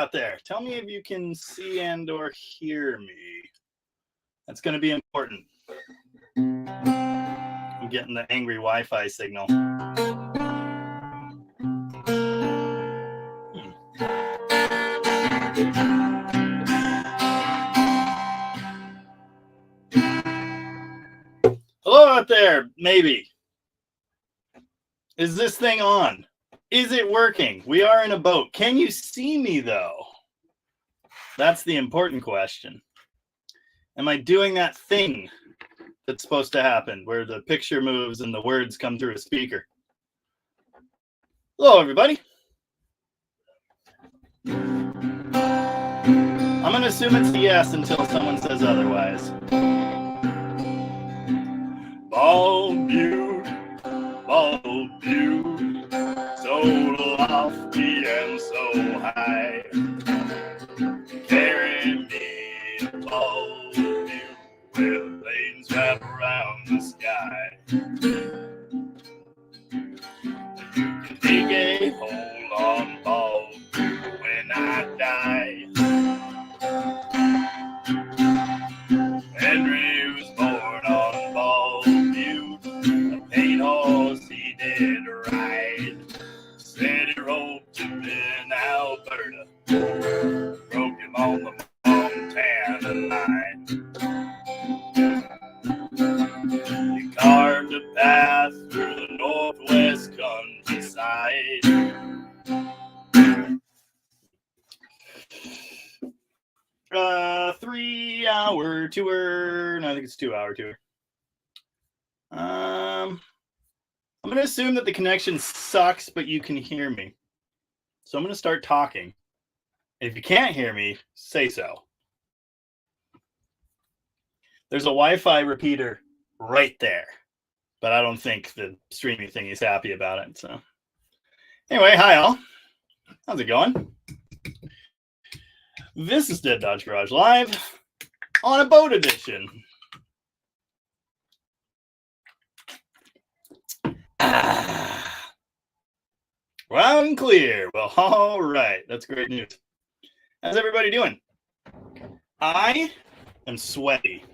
out there. Tell me if you can see and or hear me. That's going to be important. I'm getting the angry Wi-Fi signal. Hello out there, maybe. Is this thing on? Is it working? We are in a boat. Can you see me, though? That's the important question. Am I doing that thing that's supposed to happen, where the picture moves and the words come through a speaker? Hello, everybody. I'm going to assume it's a yes until someone says otherwise. Bald Butte, so lofty and so high. Carry me to Bald Butte, where the plains wrap around the sky. You can dig a hole on Bald Butte when I die. Henry was born on Bald Butte, a paint horse he did ride. Said he roped him in Alberta, broke him on the Montana line. He carved a path through the northwest countryside. 3-hour tour. No, I think it's 2-hour tour. I'm going to assume that the connection sucks, but you can hear me. So I'm going to start talking. If you can't hear me, say so. There's a Wi-Fi repeater right there, but I don't think the streaming thing is happy about it. So anyway, hi all. How's it going? This is Dead Dodge Garage Live on a boat edition. Loud and clear. Well, all right. That's great news. How's everybody doing? I am sweaty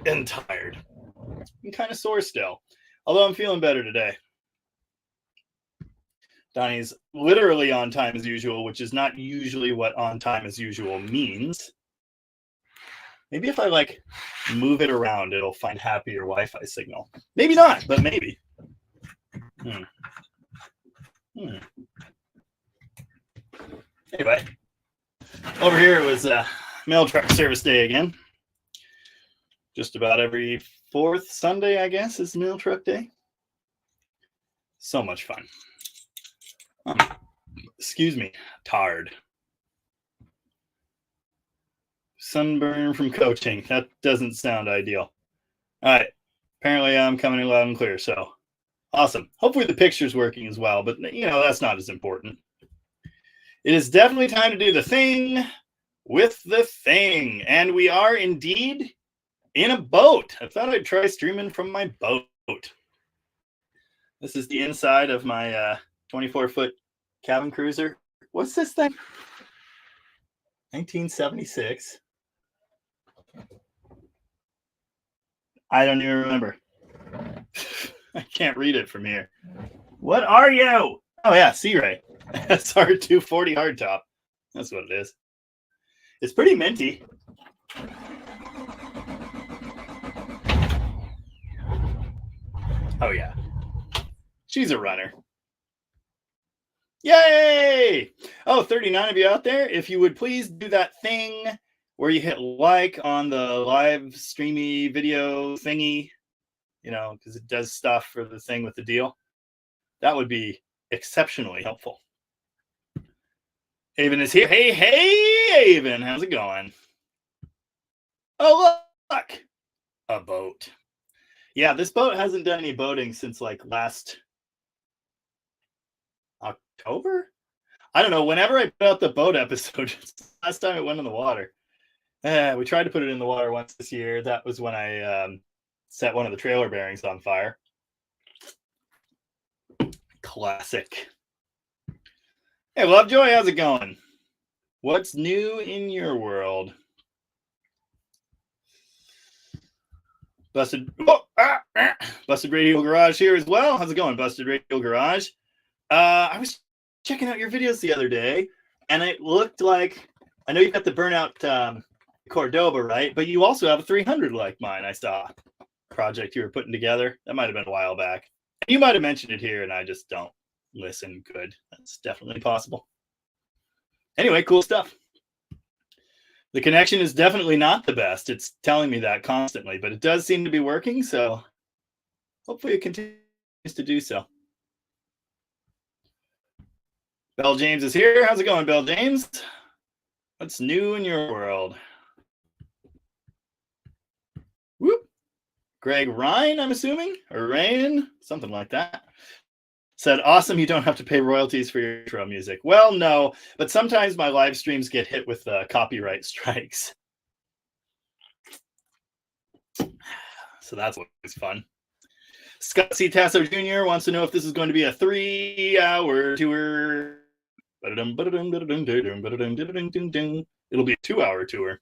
and tired. I'm kind of sore still, although I'm feeling better today. Donnie's literally on time as usual, which is not usually what on time as usual means. Maybe if I move it around, it'll find happier Wi-Fi signal. Maybe not, but maybe. Anyway, over here it was mail truck service day again. Just about every fourth Sunday, I guess, is mail truck day. So much fun. Excuse me, tired. Sunburn from coaching. That doesn't sound ideal. All right. Apparently I'm coming in loud and clear, so awesome. Hopefully the picture's working as well, but that's not as important. It is definitely time to do the thing with the thing. And we are indeed in a boat. I thought I'd try streaming from my boat. This is the inside of my 24-foot cabin cruiser. What's this thing? 1976. I don't even remember. I can't read it from here. What are you? Oh, yeah, Sea Ray. SR 240 hardtop. That's what it is. It's pretty minty. Oh, yeah. She's a runner. Yay! Oh, 39 of you out there, if you would please do that thing where you hit like on the live streamy video thingy, because it does stuff for the thing with the deal. That would be exceptionally helpful. Avon is here. Hey, Avon, how's it going? Oh, look, a boat. Yeah, this boat hasn't done any boating since last October? I don't know. Whenever I put out the boat episode, last time it went in the water. We tried to put it in the water once this year. That was when I set one of the trailer bearings on fire. Classic. Hey, Lovejoy, how's it going? What's new in your world? Busted Radio Garage here as well. How's it going, Busted Radio Garage? I was checking out your videos the other day, and it looked like, I know you've got the Burnout Cordoba, right? But you also have a 300 like mine. I saw a project you were putting together. That might have been a while back. You might have mentioned it here, and I just don't listen good. That's definitely possible. Anyway, cool stuff. The connection is definitely not the best. It's telling me that constantly, but it does seem to be working, so hopefully it continues to do so. Bell James is here. How's it going, Bell James? What's new in your world? Whoop. Greg Ryan, I'm assuming, or Rain, something like that. Said, awesome, you don't have to pay royalties for your intro music. Well, no, but sometimes my live streams get hit with copyright strikes. So that's always fun. Scott C. Tasso Jr. wants to know if this is going to be a 3-hour tour. It'll be a 2-hour tour.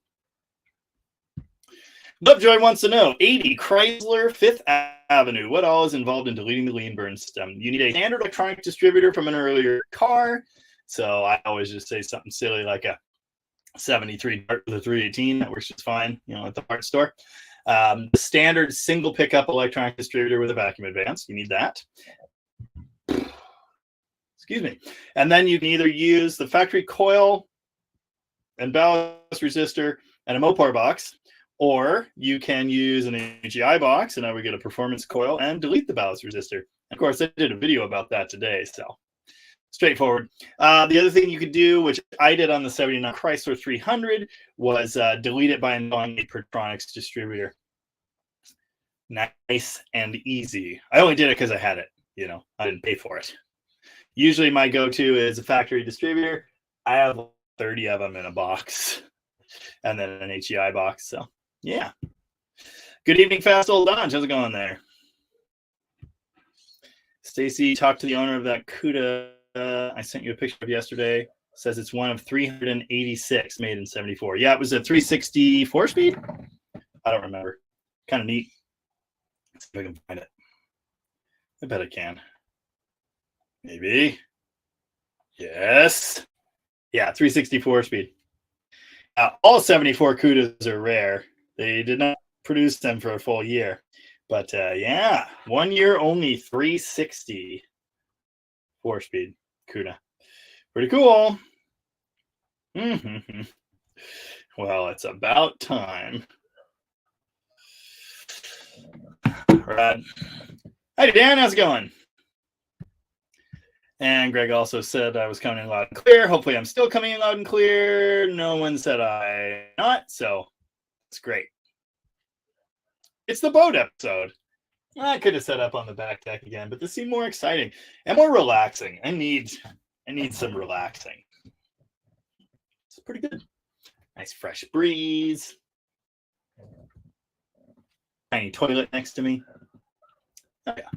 Lovejoy wants to know, 80 Chrysler 5th Avenue. What all is involved in deleting the lean burn system? You need a standard electronic distributor from an earlier car. So I always just say something silly like a 73 Dart with a 318. That works just fine, at the parts store. The standard single pickup electronic distributor with a vacuum advance. You need that. Excuse me. And then you can either use the factory coil and ballast resistor and a Mopar box, or you can use an HEI box, and I would get a performance coil and delete the ballast resistor. Of course, I did a video about that today, so straightforward. The other thing you could do, which I did on the 79 Chrysler 300, was delete it by installing a Pertronics distributor. Nice and easy. I only did it because I had it. I didn't pay for it. Usually my go-to is a factory distributor. I have 30 of them in a box, and then an HEI box, so yeah. Good evening, Fast Old Dodge. How's it going there? Stacy talked to the owner of that CUDA I sent you a picture of yesterday. Says it's one of 386 made in 74. Yeah, it was a 364 speed. I don't remember. Kind of neat. Let's see if I can find it. I bet I can. Maybe. Yes. Yeah, 364 speed. All 74 CUDAs are rare. They did not produce them for a full year. But yeah, 1 year only 360 4-speed CUDA. Pretty cool. Mm-hmm. Well, it's about time. Right. Hi, Dan. How's it going? And Greg also said I was coming in loud and clear. Hopefully I'm still coming in loud and clear. No one said I'm not, so it's great. It's the boat episode. I could have set up on the back deck again, but this seemed more exciting and more relaxing. I need some relaxing. It's pretty good. Nice fresh breeze. Tiny toilet next to me. Oh yeah.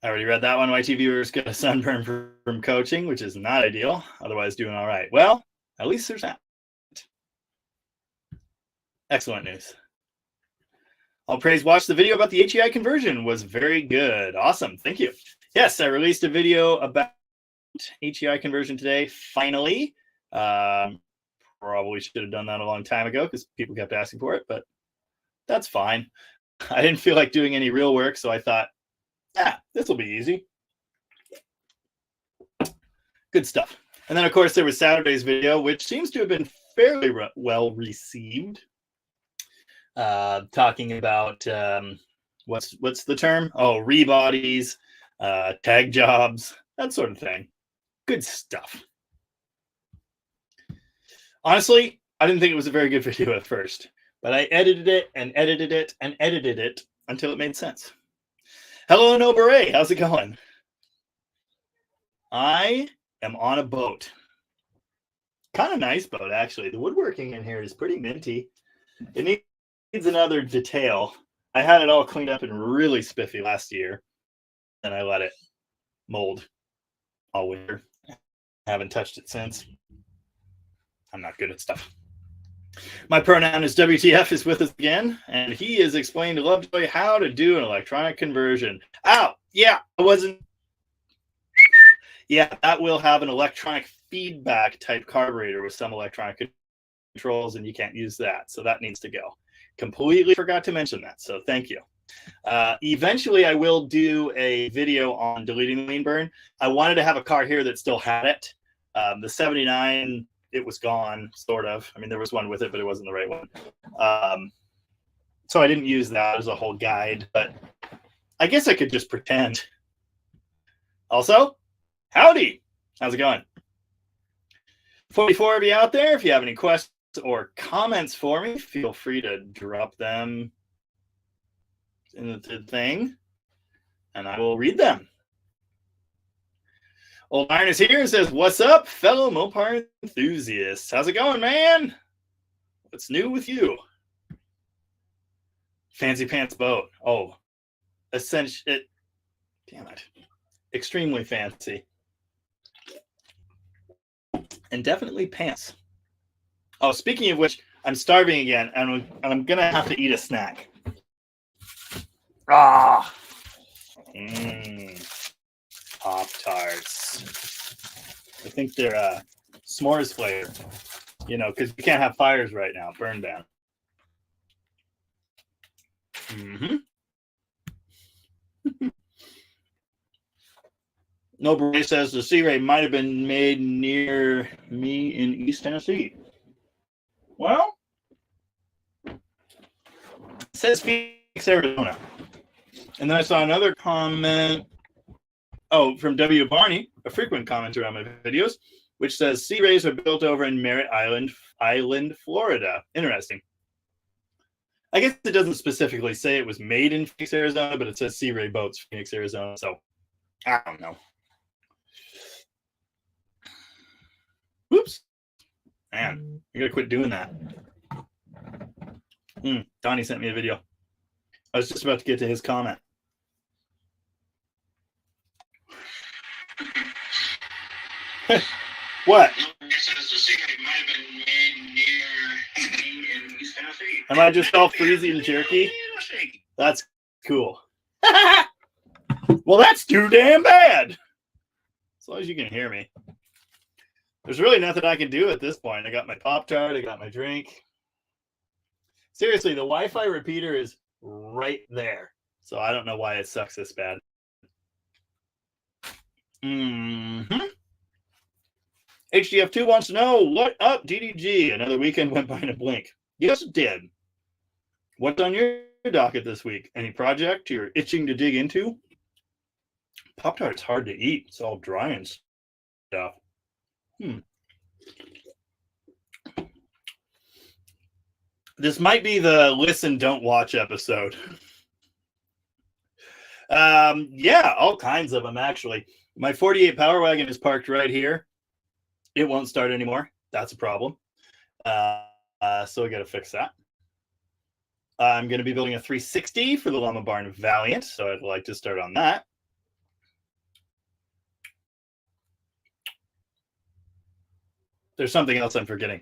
I already read that one. YT viewers get a sunburn from coaching, which is not ideal. Otherwise, doing all right. Well, at least there's that. Excellent news. All praise watched the video about the HEI conversion. Was very good. Awesome. Thank you. Yes, I released a video about HEI conversion today. Finally. Probably should have done that a long time ago because people kept asking for it, but that's fine. I didn't feel like doing any real work, so I thought, this will be easy. Good stuff. And then, of course, there was Saturday's video, which seems to have been fairly well received. Talking about what's the term? Oh, rebodies, tag jobs, that sort of thing. Good stuff. Honestly, I didn't think it was a very good video at first, but I edited it and edited it and edited it until it made sense. Hello, No Beret. How's it going? I am on a boat. Kind of nice boat, actually. The woodworking in here is pretty minty. It needs another detail. I had it all cleaned up and really spiffy last year, and I let it mold all winter. Haven't touched it since. I'm not good at stuff. My pronoun is WTF is with us again, and he is explaining to Lovejoy how to do an electronic conversion. Ow! Yeah, I wasn't. Yeah, that will have an electronic feedback type carburetor with some electronic controls, and you can't use that. So that needs to go. Completely forgot to mention that. So thank you. Eventually, I will do a video on deleting the lean burn. I wanted to have a car here that still had it. The 79, it was gone, sort of. I mean, there was one with it, but it wasn't the right one. So I didn't use that as a whole guide, but I guess I could just pretend. Also, howdy. How's it going? 44 of you out there, if you have any questions or comments for me, feel free to drop them in the thing, and I will read them. Old Iron is here and says, what's up, fellow Mopar enthusiasts? How's it going, man? What's new with you? Fancy pants boat. Oh, essentially, damn it. Extremely fancy. And definitely pants. Oh, speaking of which, I'm starving again, and I'm going to have to eat a snack. Ah, Pop-Tarts. I think they're s'mores flavor, you know, because you can't have fires right now. Burn ban. No, Bray says the Sea Ray might have been made near me in East Tennessee. Well, it says Phoenix, Arizona. And then I saw another comment, from W. Barney, a frequent commenter on my videos, which says Sea Rays are built over in Merritt Island, Florida. Interesting. I guess it doesn't specifically say it was made in Phoenix, Arizona, but it says Sea Ray Boats, Phoenix, Arizona. So I don't know. Whoops. Man, you gotta quit doing that. Donnie sent me a video. I was just about to get to his comment. What? Am I just all freezy and jerky? That's cool. Well, that's too damn bad. As long as you can hear me. There's really nothing I can do at this point. I got my Pop-Tart. I got my drink. Seriously, the Wi-Fi repeater is right there. So I don't know why it sucks this bad. HDF2 wants to know, what up, DDG? Another weekend went by in a blink. Yes, it did. What's on your docket this week? Any project you're itching to dig into? Pop-Tart's hard to eat. It's all dry and stuff. This might be the listen, don't watch episode. Yeah, all kinds of them, actually. My 48 Power Wagon is parked right here. It won't start anymore. That's a problem. So I got to fix that. I'm going to be building a 360 for the Llama Barn Valiant, so I'd like to start on that. There's something else I'm forgetting.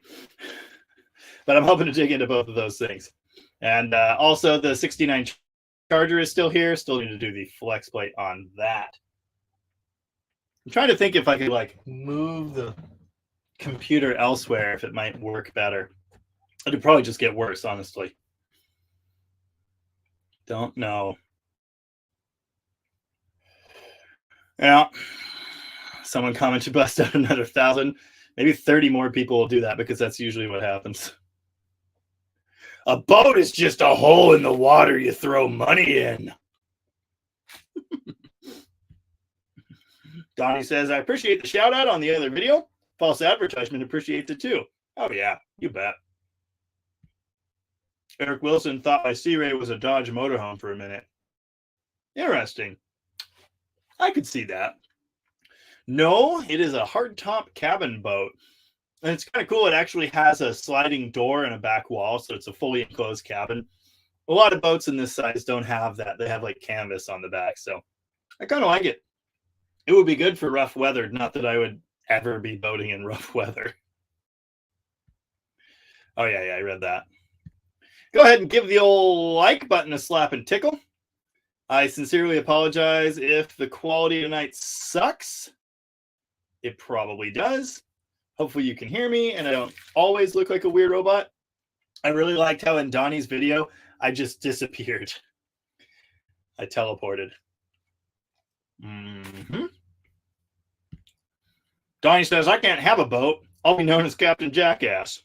But I'm hoping to dig into both of those things. And also the 69 Charger is still here. Still need to do the flex plate on that. I'm trying to think if I could like move the computer elsewhere, if it might work better. It'd probably just get worse, honestly. Don't know. Yeah. Someone commented bust out another 1,000. Maybe 30 more people will do that because that's usually what happens. A boat is just a hole in the water you throw money in. Donnie says, I appreciate the shout out on the other video. False advertisement appreciates it too. Oh, yeah, you bet. Eric Wilson thought my Sea Ray was a Dodge motorhome for a minute. Interesting. I could see that. No, it is a hardtop cabin boat. And it's kind of cool. It actually has a sliding door and a back wall, so it's a fully enclosed cabin. A lot of boats in this size don't have that. They have like canvas on the back, so I kind of like it. It would be good for rough weather. Not that I would ever be boating in rough weather. Oh, yeah, I read that. Go ahead and give the old like button a slap and tickle. I sincerely apologize if the quality tonight sucks. It probably does. Hopefully you can hear me and I don't always look like a weird robot. I really liked how in Donnie's video, I just disappeared. I teleported. Mm-hmm. Donnie says, I can't have a boat. I'll be known as Captain Jackass.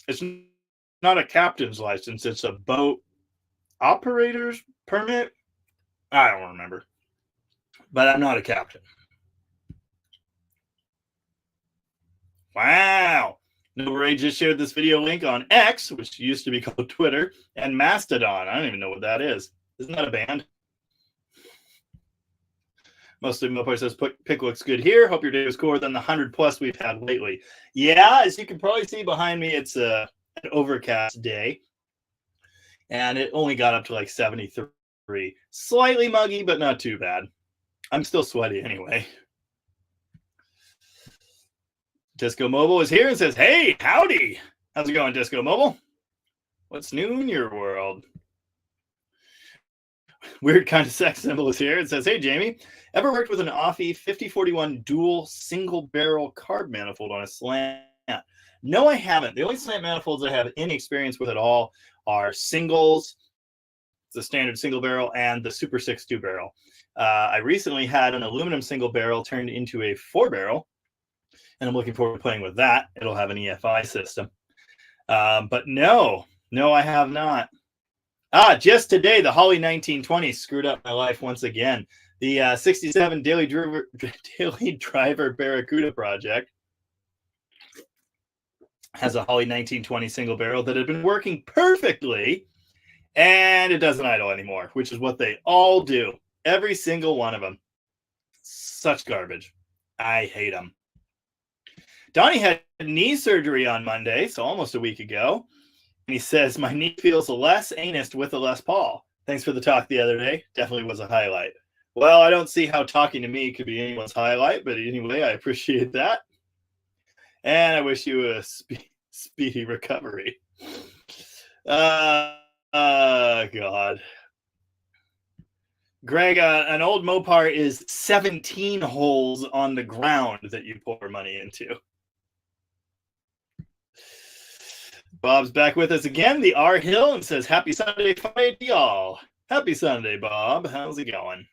It's not a captain's license. It's a boat operator's permit. I don't remember. But I'm not a captain. Wow. Ray just shared this video link on X, which used to be called Twitter, and Mastodon. I don't even know what that is. Isn't that a band? Mostly Mopar says, pick looks good here. Hope your day was cooler than the 100 plus we've had lately. Yeah, as you can probably see behind me, it's an overcast day. And it only got up to like 73. Slightly muggy, but not too bad. I'm still sweaty anyway. Disco Mobile is here and says, hey, howdy. How's it going, Disco Mobile? What's new in your world? Weird Kind of Sex Symbol is here. It says, hey, Jamie, ever worked with an Offie 5041 dual single barrel carb manifold on a slant? No, I haven't. The only slant manifolds I have any experience with at all are singles, the standard single barrel, and the Super 6 2 barrel. I recently had an aluminum single barrel turned into a 4 barrel, and I'm looking forward to playing with that. It'll have an EFI system. But no, I have not. Just today, the Holly 1920 screwed up my life once again. The 67 Daily Driver Barracuda project has a Holly 1920 single barrel that had been working perfectly, and it doesn't idle anymore, which is what they all do. Every single one of them. Such garbage. I hate them. Donnie had knee surgery on Monday, so almost a week ago. And he says, my knee feels less anus with a Les Paul. Thanks for the talk the other day. Definitely was a highlight. Well, I don't see how talking to me could be anyone's highlight, but anyway, I appreciate that. And I wish you a speedy recovery. God. Greg, an old Mopar is 17 holes on the ground that you pour money into. Bob's back with us again, the R Hill, and says, happy Sunday Friday to y'all. Happy Sunday, Bob. How's it going?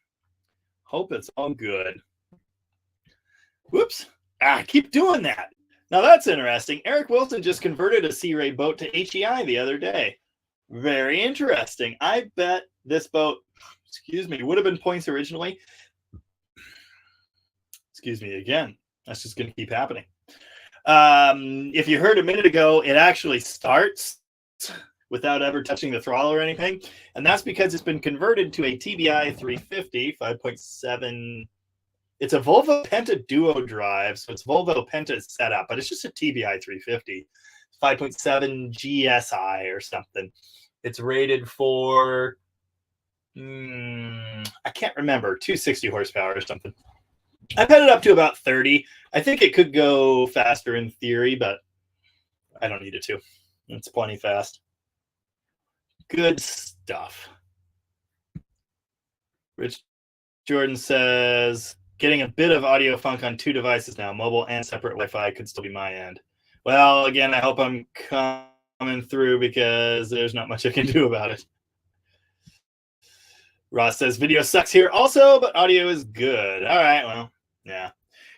Hope it's all good. Whoops. Keep doing that. Now that's interesting. Eric Wilson just converted a Sea Ray boat to HEI the other day. Very interesting. I bet this boat, would have been points originally. Excuse me again. That's just going to keep happening. If you heard a minute ago, it actually starts without ever touching the throttle or anything. And that's because it's been converted to a TBI 350 5.7. It's a Volvo Penta Duo drive. So it's Volvo Penta setup, but it's just a TBI 350 5.7 GSI or something. It's rated for, I can't remember, 260 horsepower or something. I've had it up to about 30. I think it could go faster in theory, but I don't need it to. It's plenty fast. Good stuff. Rich Jordan says, getting a bit of audio funk on 2 devices now, mobile and separate Wi-Fi could still be my end. Well, again, I hope I'm coming through because there's not much I can do about it. Ross says, video sucks here also, but audio is good. All right, well, yeah.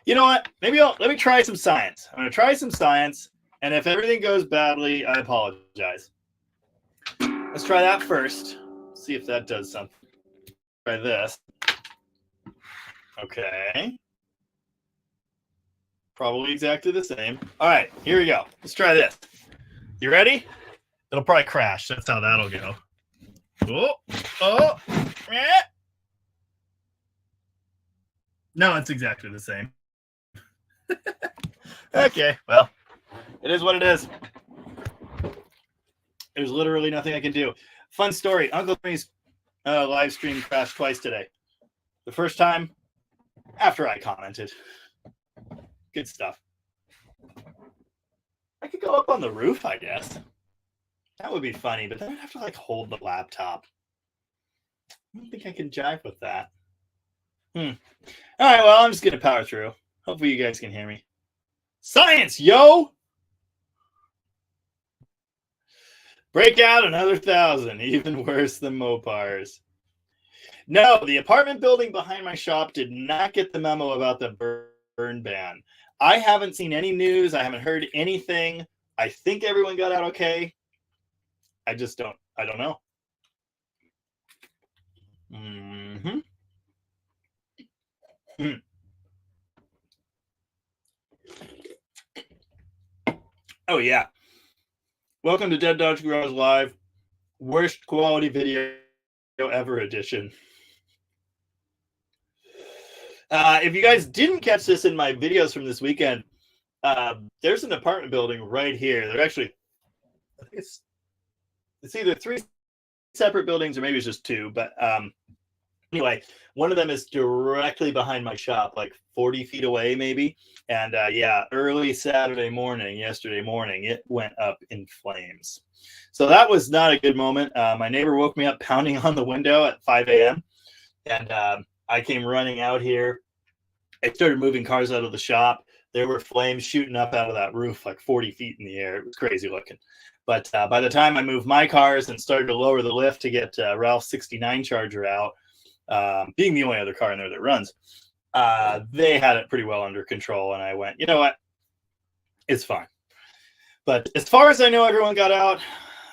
You know what? Maybe let me try some science. I'm going to try some science, and if everything goes badly, I apologize. Let's try that first. See if that does something. Try this. Okay. Probably exactly the same. All right, here we go. Let's try this. You ready? It'll probably crash. That's how that'll go. Oh. No, it's exactly the same. Okay, well, it is what it is. There's literally nothing I can do. Fun story. Uncle Jimmy's live stream crashed twice today. The first time after I commented. Good stuff. I could go up on the roof, I guess. That would be funny, but then I'd have to like hold the laptop. I don't think I can jive with that. All right, well, I'm just gonna power through. Hopefully you guys can hear me. Science, yo! Break out another 1,000, even worse than Mopars. No, the apartment building behind my shop did not get the memo about the burn ban. I haven't seen any news. I haven't heard anything. I think everyone got out okay. I don't know. Oh, yeah. Welcome to Dead Dodge Garage Live. Worst quality video ever edition. If you guys didn't catch this in my videos from this weekend, there's an apartment building right here. They're actually, I think it's either 3 separate buildings or maybe it's just 2. But anyway, one of them is directly behind my shop, like 40 feet away maybe. And yeah, early yesterday morning, it went up in flames. So that was not a good moment. My neighbor woke me up pounding on the window at 5 a.m. And I came running out here. I started moving cars out of the shop. There were flames shooting up out of that roof like 40 feet in the air. It was crazy looking. But by the time I moved my cars and started to lower the lift to get Ralph's 69 Charger out, being the only other car in there that runs, they had it pretty well under control. And I went, you know what? It's fine. But as far as I know, everyone got out.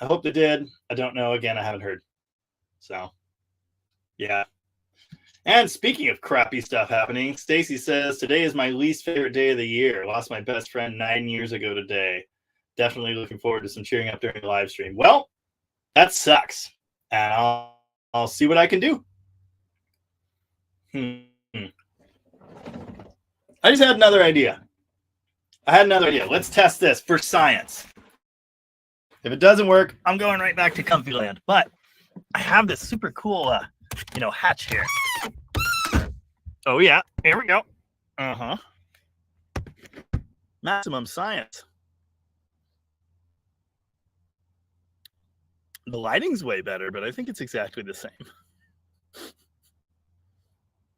I hope they did. I don't know. Again, I haven't heard. So, yeah. And speaking of crappy stuff happening, Stacy says, today is my least favorite day of the year. Lost my best friend 9 years ago today. Definitely looking forward to some cheering up during the live stream. Well, that sucks. And I'll see what I can do. I just had another idea. Let's test this for science. If it doesn't work, I'm going right back to Comfy Land. But I have this super cool, hatch here. Oh, yeah. Here we go. Maximum science. The lighting's way better, but I think it's exactly the same.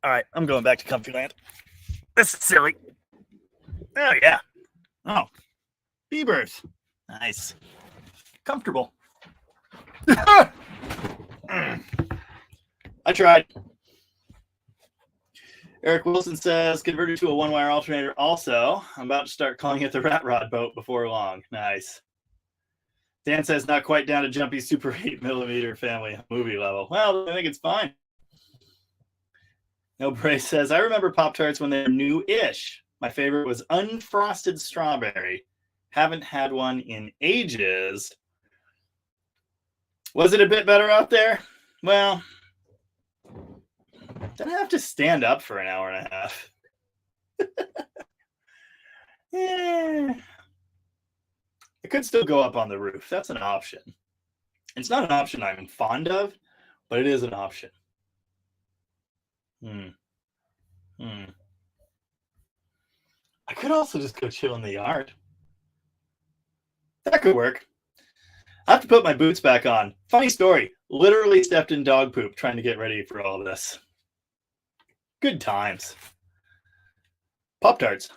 All right, I'm going back to Comfy Land. This is silly. Oh, yeah. Oh, Bieber's. Nice. Comfortable. I tried. Eric Wilson says, converted to a 1-wire alternator also. I'm about to start calling it the Rat Rod boat before long. Nice. Dan says, not quite down to Jumpy Super 8mm family movie level. Well, I think it's fine. No Brace says, I remember Pop-Tarts when they were new-ish. My favorite was unfrosted strawberry. Haven't had one in ages. Was it a bit better out there? Well, then I have to stand up for an hour and a half. Yeah. I could still go up on the roof. That's an option. It's not an option I'm fond of, but it is an option. I could also just go chill in the yard. That could work. I have to put my boots back on. Funny story. Literally stepped in dog poop trying to get ready for all of this. Good times. Pop-Tarts.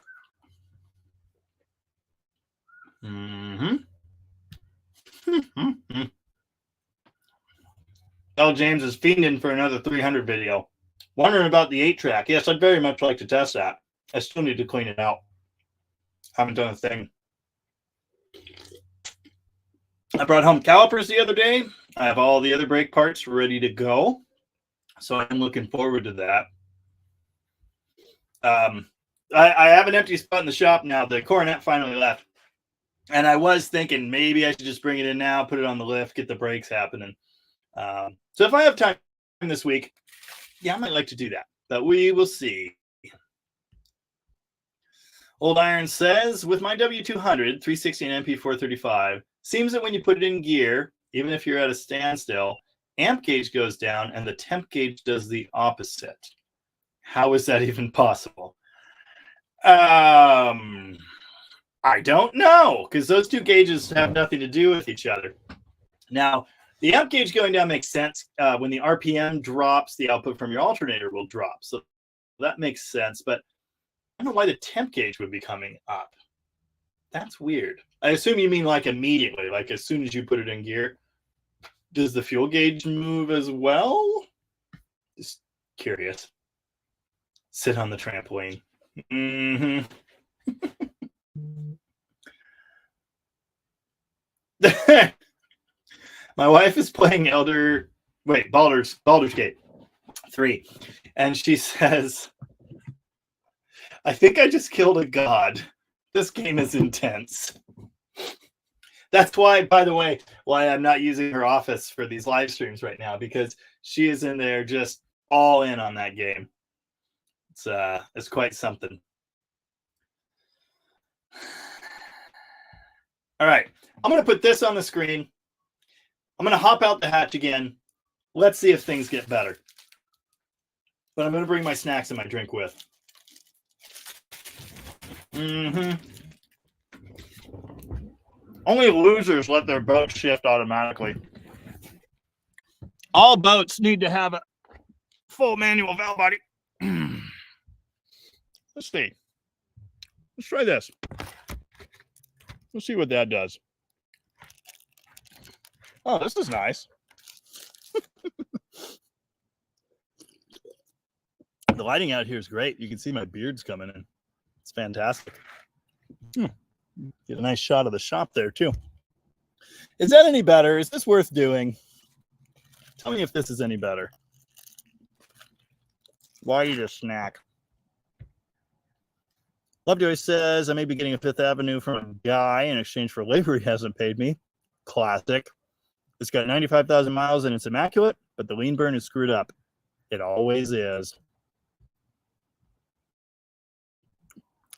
L. James is fiending for another 300 video. Wondering about the 8-track. Yes, I'd very much like to test that. I still need to clean it out. Haven't done a thing. I brought home calipers the other day. I have all the other brake parts ready to go. So I'm looking forward to that. I have an empty spot in the shop now. The Coronet finally left. And I was thinking maybe I should just bring it in now, put it on the lift, get the brakes happening. So if I have time this week, yeah, I might like to do that. But we will see. Old Iron says, with my W200, 360 and MP435, seems that when you put it in gear, even if you're at a standstill, amp gauge goes down and the temp gauge does the opposite. How is that even possible? I don't know, because those two gauges have nothing to do with each other. Now, the amp gauge going down makes sense. When the RPM drops, the output from your alternator will drop. So that makes sense. But I don't know why the temp gauge would be coming up. That's weird. I assume you mean like immediately, like as soon as you put it in gear. Does the fuel gauge move as well? Just curious. Sit on the trampoline. Mm-hmm. My wife is playing Baldur's Gate 3, and she says, I think I just killed a god. This game is intense. That's why, by the way, why I'm not using her office for these live streams right now, because she is in there just all in on that game. It's quite something. All right, I'm going to put this on the screen. I'm going to hop out the hatch again. Let's see if things get better. But I'm going to bring my snacks and my drink with. Mm-hmm. Only losers let their boat shift automatically. All boats need to have a full manual valve body. Let's see. Let's try this. Let's see what that does. Oh, this is nice. The lighting out here is great. You can see my beard's coming in. It's fantastic. Get a nice shot of the shop there, too. Is that any better? Is this worth doing? Tell me if this is any better. Why eat a snack? Lovejoy says, I may be getting a Fifth Avenue from a guy in exchange for labor he hasn't paid me. Classic. It's got 95,000 miles and it's immaculate, but the lean burn is screwed up. It always is.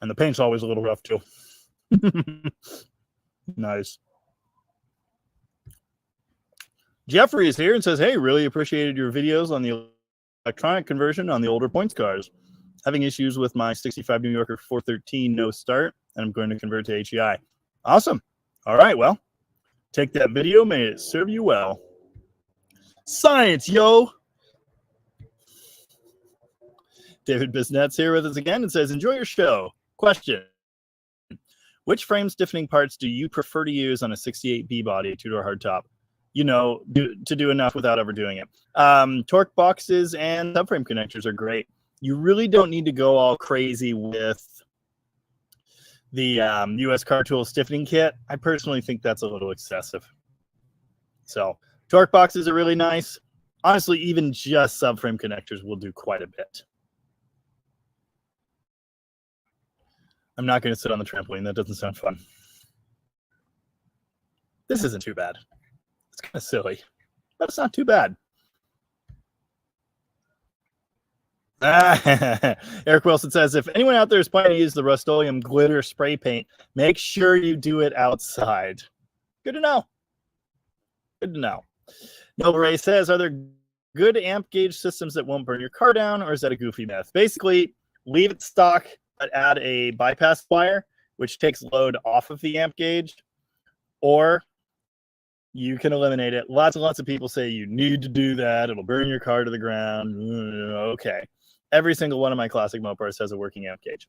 And the paint's always a little rough, too. Nice. Jeffrey is here and says, hey, really appreciated your videos on the electronic conversion on the older points cars. Having issues with my 65 New Yorker 413 no start, and I'm going to convert to HEI. Awesome. All right, well, take that video. May it serve you well. Science, yo. David Bisnet's here with us again and says, enjoy your show. Question. Which frame stiffening parts do you prefer to use on a 68B body, two-door hardtop? You know, to do enough without overdoing it. Torque boxes and subframe connectors are great. You really don't need to go all crazy with the US Car Tool stiffening kit. I personally think that's a little excessive. So torque boxes are really nice. Honestly, even just subframe connectors will do quite a bit. I'm not going to sit on the trampoline. That doesn't sound fun. This isn't too bad. It's kind of silly, but it's not too bad. Eric Wilson says, if anyone out there is planning to use the Rust-Oleum glitter spray paint, make sure you do it outside. Good to know. Good to know. Noble Ray says, are there good amp gauge systems that won't burn your car down, or is that a goofy myth? Basically, leave it stock, but add a bypass wire, which takes load off of the amp gauge, or you can eliminate it. Lots and lots of people say you need to do that. It'll burn your car to the ground. Okay. Every single one of my classic Mopars has a working amp gauge.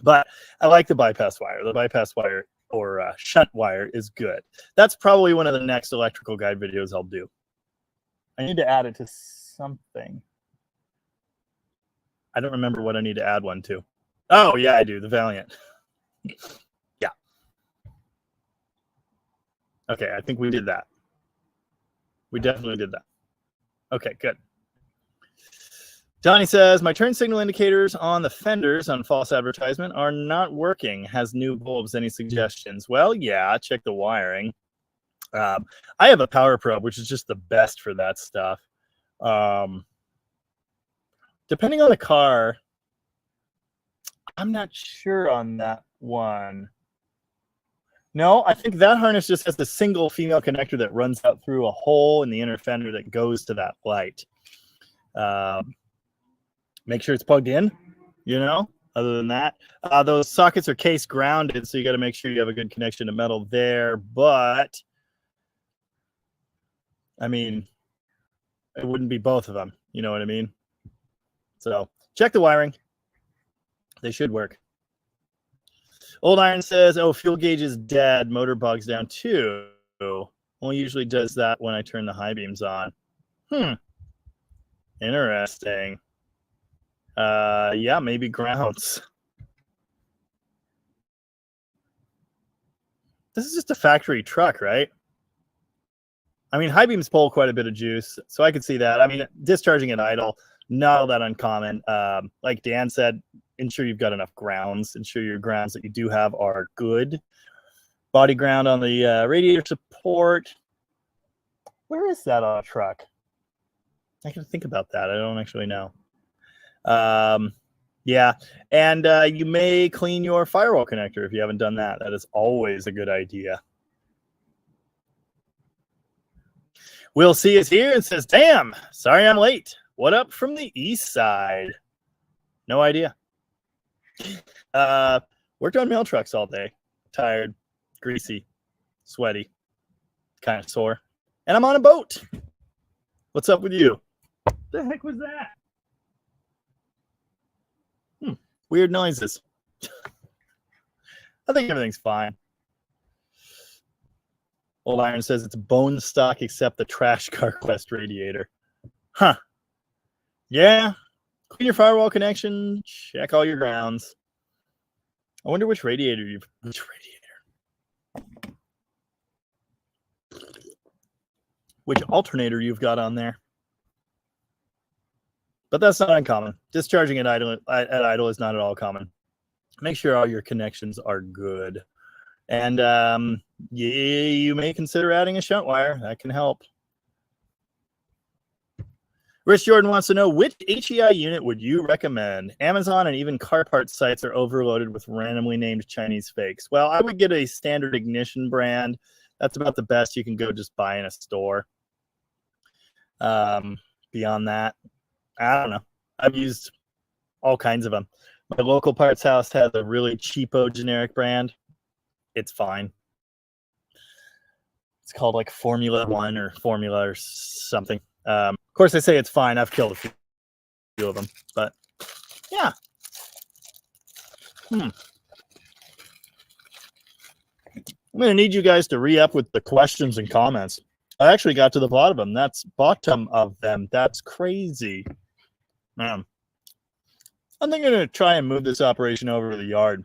But I like the bypass wire. The bypass wire or shunt wire is good. That's probably one of the next electrical guide videos I'll do. I need to add it to something. I don't remember what I need to add one to. Oh, yeah, I do. The Valiant. Yeah. Okay, I think we did that. We definitely did that. Okay, good. Donnie says, my turn signal indicators on the fenders on false advertisement are not working. Has new bulbs. Any suggestions? Well, yeah, check the wiring. I have a power probe, which is just the best for that stuff. Depending on the car, I'm not sure on that one. No, I think that harness just has the single female connector that runs out through a hole in the inner fender that goes to that light. Make sure it's plugged in, you know. Other than that, those sockets are case grounded, so you got to make sure you have a good connection to metal there. But I mean, it wouldn't be both of them. You know what I mean? So check the wiring. They should work. Old Iron says, oh, fuel gauge is dead. Motor bogs down too. Only usually does that when I turn the high beams on. Interesting. Yeah, maybe grounds. This is just a factory truck, right? I mean, high beams pull quite a bit of juice, so I could see that. I mean, discharging at idle, not all that uncommon. Like Dan said, ensure you've got enough grounds. Ensure your grounds that you do have are good. Body ground on the radiator support. Where is that on a truck? I can think about that. I don't actually know. Yeah, and you may clean your firewall connector if you haven't done that. That is always a good idea. We'll see is here and says, damn, sorry I'm late. What up from the east side? No idea. Worked on mail trucks all day. Tired, greasy, sweaty, kind of sore. And I'm on a boat. What's up with you? What the heck was that? Weird noises. I think everything's fine. Old Iron says it's bone stock except the trash car quest radiator. Huh. Yeah. Clean your firewall connection. Check all your grounds. I wonder which radiator you've... Which radiator? Which alternator you've got on there. But that's not uncommon. Discharging at idle is not at all common. Make sure all your connections are good. And you may consider adding a shunt wire. That can help. Rich Jordan wants to know, which HEI unit would you recommend? Amazon and even car parts sites are overloaded with randomly named Chinese fakes. Well, I would get a standard ignition brand. That's about the best you can go just buy in a store. Beyond that, I don't know. I've used all kinds of them. My local parts house has a really cheapo generic brand. It's fine. It's called like Formula One or Formula or something. Of course, I say it's fine. I've killed a few of them, but yeah. I'm going to need you guys to re-up with the questions and comments. I actually got to the bottom of them. That's crazy. Man. I'm thinking to try and move this operation over to the yard.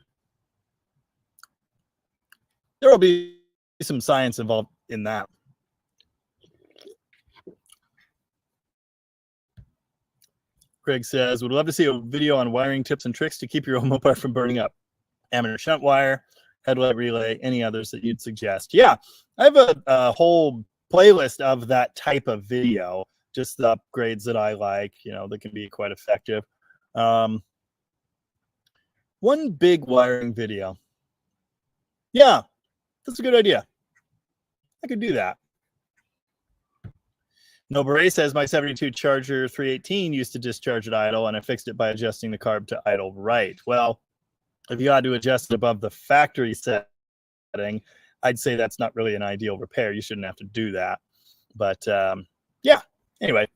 There will be some science involved in that. Craig says, would love to see a video on wiring tips and tricks to keep your Mopar from burning up. Amateur shunt wire, headlight relay, any others that you'd suggest. Yeah, I have a whole playlist of that type of video, just the upgrades that I like, that can be quite effective. One big wiring video. Yeah, that's a good idea. I could do that. No Beret says my 72 Charger 318 used to discharge at idle, and I fixed it by adjusting the carb to idle right. Well, if you had to adjust it above the factory setting, I'd say that's not really an ideal repair. You shouldn't have to do that. But yeah, anyway.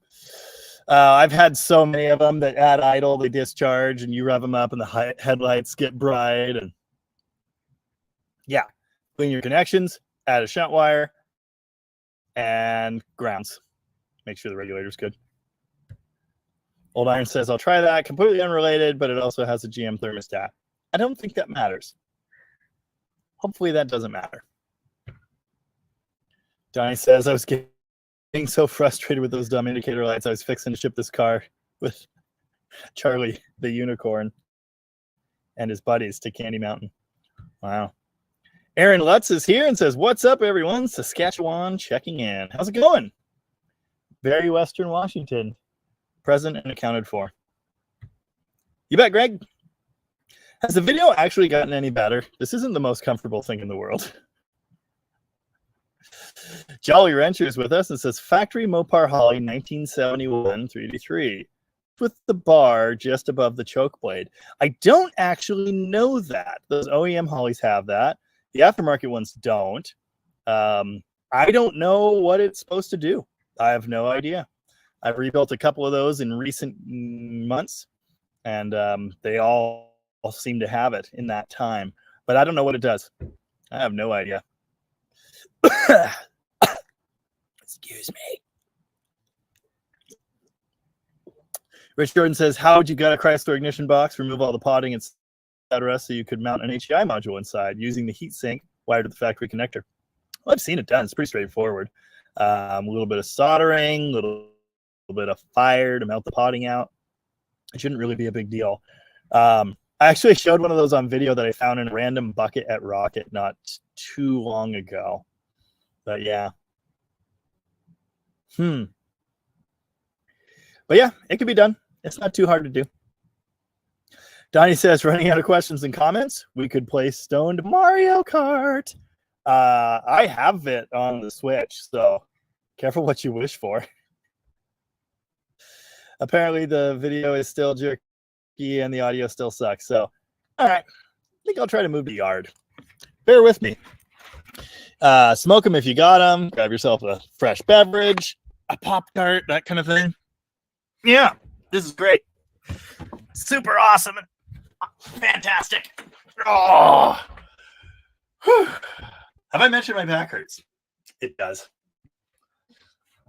I've had so many of them that at idle, they discharge and you rev them up and the headlights get bright. And yeah, clean your connections, add a shunt wire, and grounds. Make sure the regulator's good. Old Iron says, I'll try that. Completely unrelated, but it also has a GM thermostat. I don't think that matters. Hopefully that doesn't matter. Donnie says, I was getting so frustrated with those dumb indicator lights. I was fixing to ship this car with Charlie, the unicorn, and his buddies to Candy Mountain. Wow. Aaron Lutz is here and says, what's up, everyone? Saskatchewan checking in. How's it going? Very Western Washington. Present and accounted for. You bet, Greg. Has the video actually gotten any better? This isn't the most comfortable thing in the world. Jolly Rancher is with us and says, Factory Mopar Holly 1971 3D3. with the bar just above the choke blade. I don't actually know that. Those OEM Hollies have that. The aftermarket ones don't. I don't know what it's supposed to do. I have no idea. I've rebuilt a couple of those in recent months, and they all seem to have it in that time. But I don't know what it does. I have no idea. Excuse me. Rich Jordan says, how would you gut a Chrysler ignition box, remove all the potting, etc., so you could mount an HEI module inside using the heatsink wired to the factory connector? Well, I've seen it done. It's pretty straightforward. A little bit of soldering, a little bit of fire to melt the potting out. It shouldn't really be a big deal. I actually showed one of those on video that I found in a random bucket at Rocket not too long ago. But yeah. But yeah, it can be done. It's not too hard to do. Donnie says, running out of questions and comments, we could play Stoned Mario Kart. I have it on the Switch, so careful what you wish for. Apparently the video is still jerky and the audio still sucks. So, all right. I think I'll try to move to the yard. Bear with me. Smoke them if you got them. Grab yourself a fresh beverage, a Pop-Tart, that kind of thing. Yeah, this is great. Super awesome and fantastic. Oh. Whew. Have I mentioned my back hurts? It does.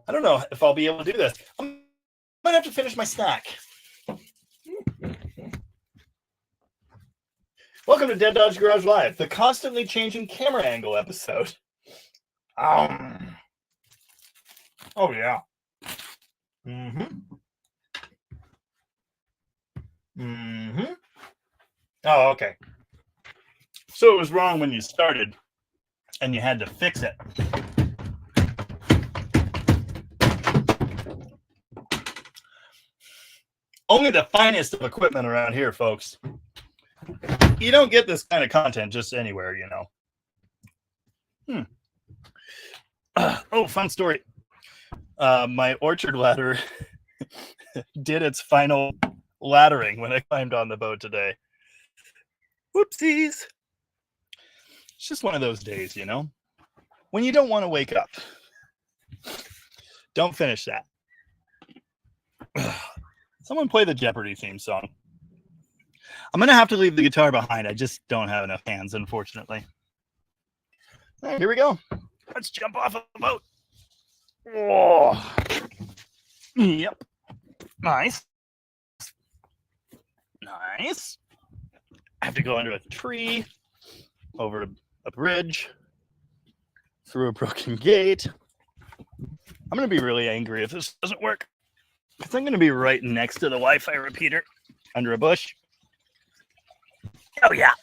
I don't know if I'll be able to do this. I might have to finish my snack. Welcome to Dead Dodge Garage Live, the constantly changing camera angle episode. Oh, yeah. Oh, okay. So it was wrong when you started, and you had to fix it. Only the finest of equipment around here, folks. You don't get this kind of content just anywhere, you know. Oh, fun story. My orchard ladder did its final laddering when I climbed on the boat today. Whoopsies. It's just one of those days, you know, when you don't want to wake up. Don't finish that. Someone play the Jeopardy theme song. I'm going to have to leave the guitar behind. I just don't have enough hands, unfortunately. All right, here we go. Let's jump off of the boat. Oh. Yep. Nice. Nice. I have to go under a tree, over a bridge, through a broken gate. I'm going to be really angry if this doesn't work, because I'm going to be right next to the Wi-Fi repeater under a bush. Oh, yeah.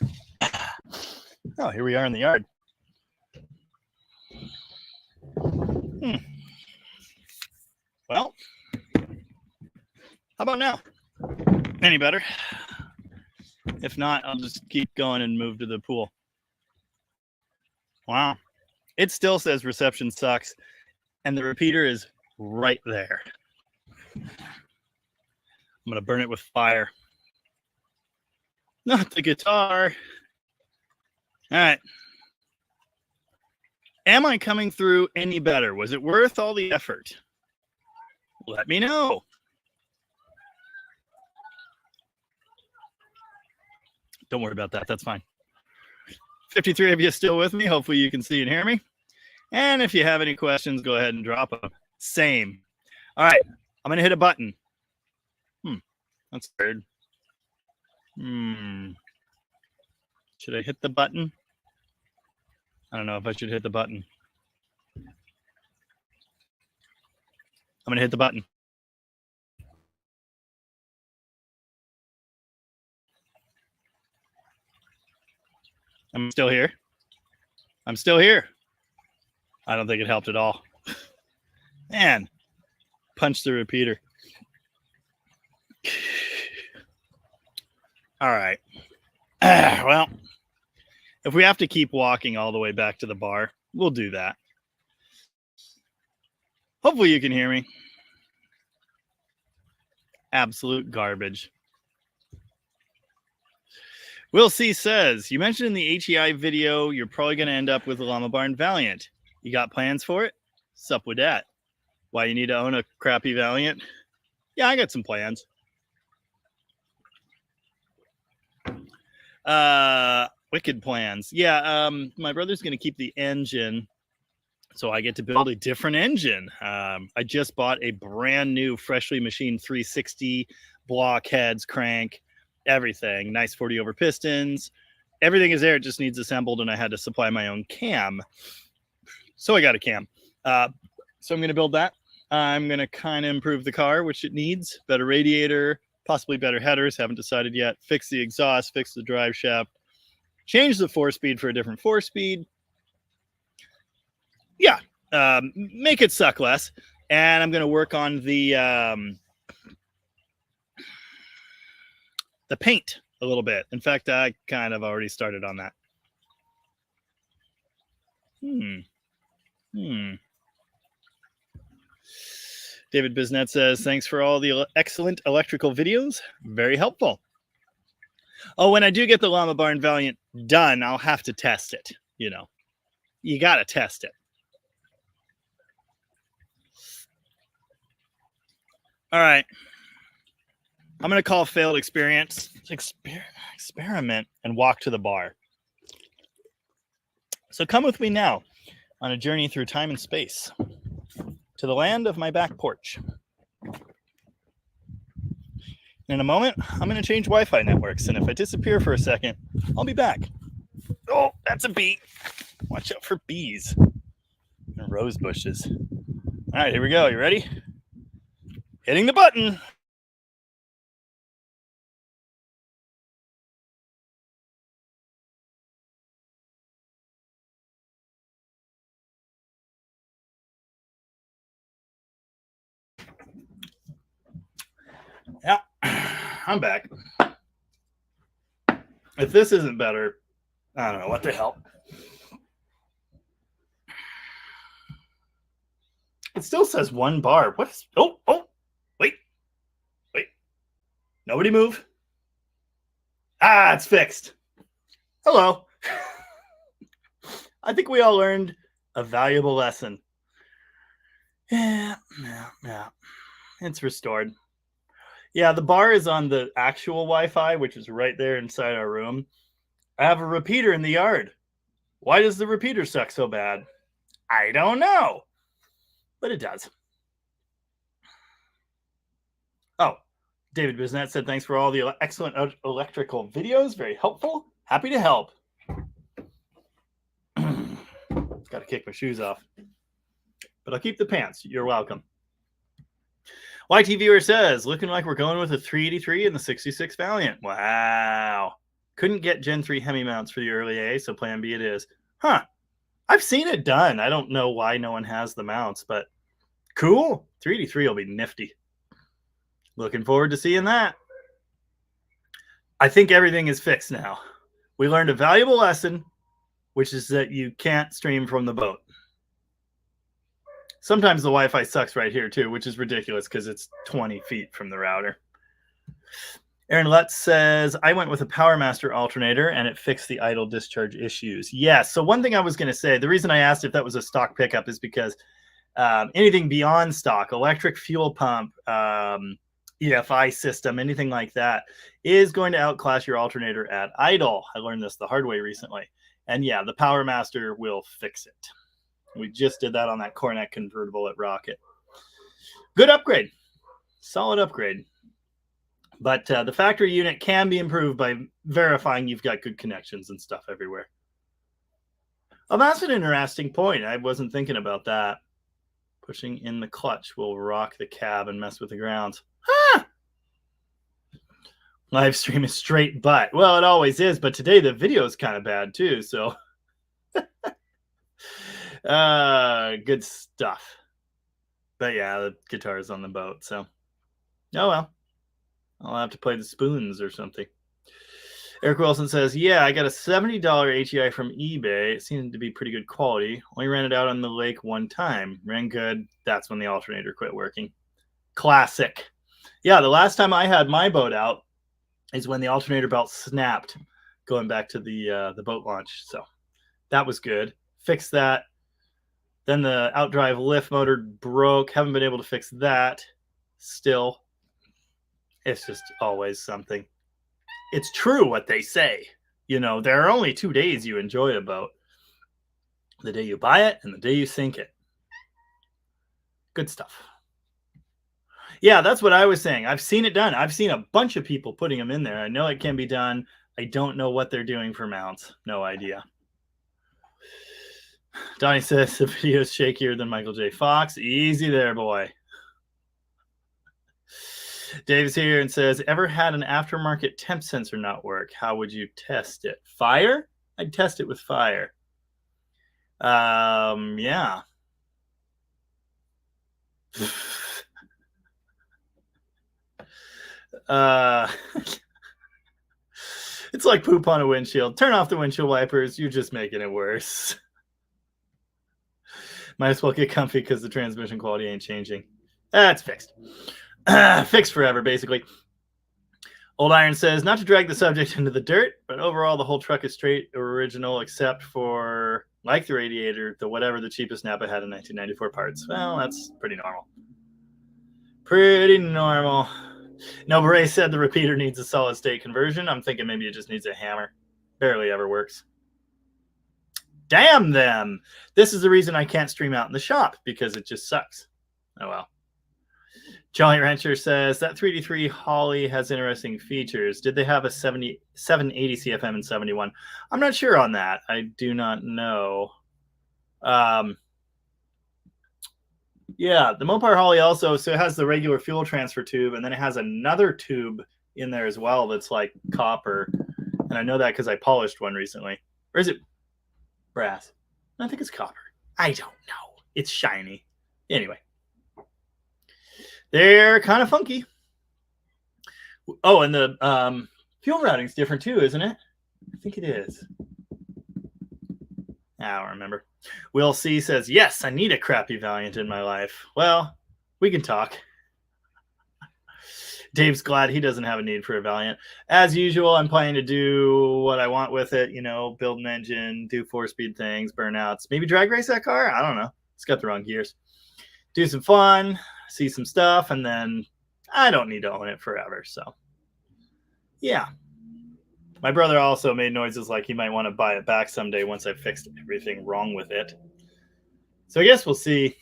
Oh, here we are in the yard. Well, how about now? Any better? If not, I'll just keep going and move to the pool. Wow. It still says reception sucks, and the repeater is right there. I'm going to burn it with fire. Not the guitar. All right. Am I coming through any better? Was it worth all the effort? Let me know. Don't worry about that. That's fine. 53 of you still with me. Hopefully you can see and hear me. And if you have any questions, go ahead and drop them. Same. All right. I'm going to hit a button. That's weird. Should I hit the button? I don't know if I should hit the button. I'm going to hit the button. I'm still here. I'm still here. I don't think it helped at all. Man, punch the repeater. All right. Well, if we have to keep walking all the way back to the bar, we'll do that. Hopefully you can hear me. Absolute garbage. Will C says, you mentioned in the HEI video, you're probably going to end up with a Llama Barn Valiant. You got plans for it? Sup with that? Why you need to own a crappy Valiant? Yeah, I got some plans. Wicked plans. Yeah, my brother's going to keep the engine, so I get to build a different engine. I just bought a brand new, freshly machined 360 blockheads, crank, everything. Nice 40 over pistons. Everything is there. It just needs assembled, and I had to supply my own cam. So I got a cam. So I'm going to build that. I'm going to kind of improve the car, which it needs. Better radiator, possibly better headers. Haven't decided yet. Fix the exhaust, fix the drive shaft, change the 4-speed for a different 4-speed. Yeah, make it suck less. And I'm going to work on the paint a little bit. In fact, I kind of already started on that. David Bisnet says, thanks for all the excellent electrical videos. Very helpful. Oh, when I do get the Llama Barn Valiant done, I'll have to test it. You know, you got to test it. All right. I'm going to call failed experiment and walk to the bar. So come with me now on a journey through time and space to the land of my back porch. In a moment, I'm going to change Wi-Fi networks, and if I disappear for a second, I'll be back. Oh, that's a bee. Watch out for bees and rose bushes. All right, here we go. You ready? Hitting the button. Yeah, I'm back. If this isn't better, I don't know what the hell. It still says 1 bar. What is? Oh, wait. Nobody move. Ah, it's fixed. Hello. I think we all learned a valuable lesson. Yeah. It's restored. Yeah, the bar is on the actual Wi-Fi, which is right there inside our room. I have a repeater in the yard. Why does the repeater suck so bad? I don't know, but it does. Oh, David Bisnet said, thanks for all the excellent electrical videos. Very helpful. Happy to help. Got to kick my shoes off, but I'll keep the pants. You're welcome. YT Viewer says, looking like we're going with a 383 in the 66 Valiant. Wow. Couldn't get Gen 3 Hemi mounts for the early A, so plan B it is. Huh. I've seen it done. I don't know why no one has the mounts, but cool. 383 will be nifty. Looking forward to seeing that. I think everything is fixed now. We learned a valuable lesson, which is that you can't stream from the boat. Sometimes the Wi-Fi sucks right here too, which is ridiculous because it's 20 feet from the router. Aaron Lutz says, I went with a PowerMaster alternator and it fixed the idle discharge issues. Yes. So one thing I was going to say, the reason I asked if that was a stock pickup is because anything beyond stock, electric fuel pump, EFI system, anything like that is going to outclass your alternator at idle. I learned this the hard way recently. And yeah, the PowerMaster will fix it. We just did that on that Cornet convertible at Rocket. Good upgrade. Solid upgrade. But the factory unit can be improved by verifying you've got good connections and stuff everywhere. Oh, that's an interesting point. I wasn't thinking about that. Pushing in the clutch will rock the cab and mess with the grounds. Huh! Live stream is straight butt. Well, it always is, but today the video is kind of bad too, so... good stuff. But yeah, the guitar's on the boat, so oh well. I'll have to play the spoons or something. Eric Wilson says, yeah, I got a $70 HEI from eBay. It seemed to be pretty good quality. Only ran it out on the lake one time. Ran good. That's when the alternator quit working. Classic. Yeah, the last time I had my boat out is when the alternator belt snapped going back to the boat launch. So that was good. Fixed that. Then the outdrive lift motor broke. Haven't been able to fix that still. It's just always something. It's true what they say. You know, there are only 2 days you enjoy a boat. The day you buy it and the day you sink it. Good stuff. Yeah, that's what I was saying. I've seen it done. I've seen a bunch of people putting them in there. I know it can be done. I don't know what they're doing for mounts. No idea. Donnie says the video is shakier than Michael J. Fox. Easy there, boy. Dave's here and says, ever had an aftermarket temp sensor not work? How would you test it? Fire? I'd test it with fire. Yeah. It's like poop on a windshield. Turn off the windshield wipers. You're just making it worse. Might as well get comfy because the transmission quality ain't changing. That's fixed. Fixed forever, basically. Old Iron says, not to drag the subject into the dirt, but overall the whole truck is straight original except for, like the radiator, the whatever the cheapest Napa had in 1994 parts. Well, that's pretty normal. Pretty normal. No, Beret said the repeater needs a solid state conversion. I'm thinking maybe it just needs a hammer. Barely ever works. Damn them. This is the reason I can't stream out in the shop, because it just sucks. Oh, well. Jolly Rancher says, that 3D3 Holly has interesting features. Did they have a 780 CFM in 71? I'm not sure on that. I do not know. Yeah, the Mopar Holly also, so it has the regular fuel transfer tube, and then it has another tube in there as well that's like copper. And I know that because I polished one recently. Or is it brass? I think it's copper. I don't know. It's shiny. Anyway. They're kind of funky. Oh, and the fuel routing's different too, isn't it? I think it is. I don't remember. Will C says, yes, I need a crappy Valiant in my life. Well, we can talk. Dave's glad he doesn't have a need for a Valiant. As usual, I'm planning to do what I want with it. You know, build an engine, do 4-speed things, burnouts. Maybe drag race that car? I don't know. It's got the wrong gears. Do some fun, see some stuff, and then I don't need to own it forever. So, yeah. My brother also made noises like he might want to buy it back someday once I've fixed everything wrong with it. So I guess we'll see.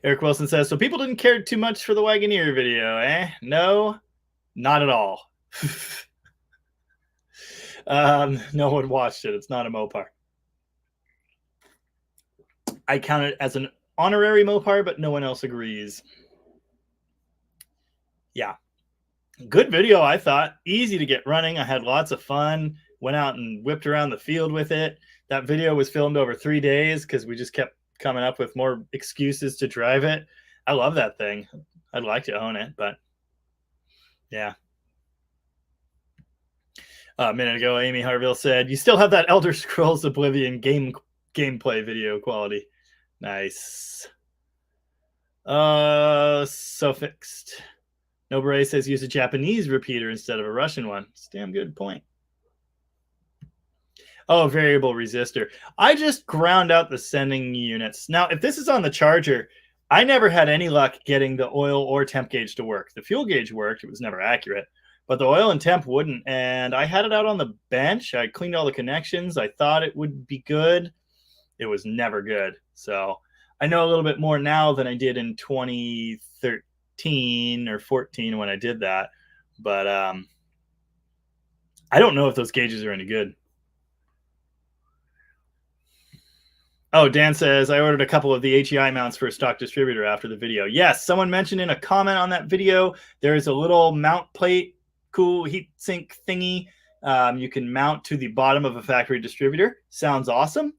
Eric Wilson says, so people didn't care too much for the Wagoneer video, eh? No, not at all. No one watched it. It's not a Mopar. I count it as an honorary Mopar, but no one else agrees. Yeah. Good video, I thought. Easy to get running. I had lots of fun. Went out and whipped around the field with it. That video was filmed over 3 days because we just kept coming up with more excuses to drive it. I love that thing. I'd like to own it, but yeah. A minute ago, Amy Harville said, you still have that Elder Scrolls Oblivion gameplay video quality. Nice. So fixed. Nobare says use a Japanese repeater instead of a Russian one. It's a damn good point. Oh, variable resistor. I just ground out the sending units. Now, if this is on the Charger, I never had any luck getting the oil or temp gauge to work. The fuel gauge worked. It was never accurate. But the oil and temp wouldn't. And I had it out on the bench. I cleaned all the connections. I thought it would be good. It was never good. So I know a little bit more now than I did in 2013 or 14 when I did that. But I don't know if those gauges are any good. Oh, Dan says, I ordered a couple of the HEI mounts for a stock distributor after the video. Yes, someone mentioned in a comment on that video, there is a little mount plate, cool heat sink thingy you can mount to the bottom of a factory distributor. Sounds awesome.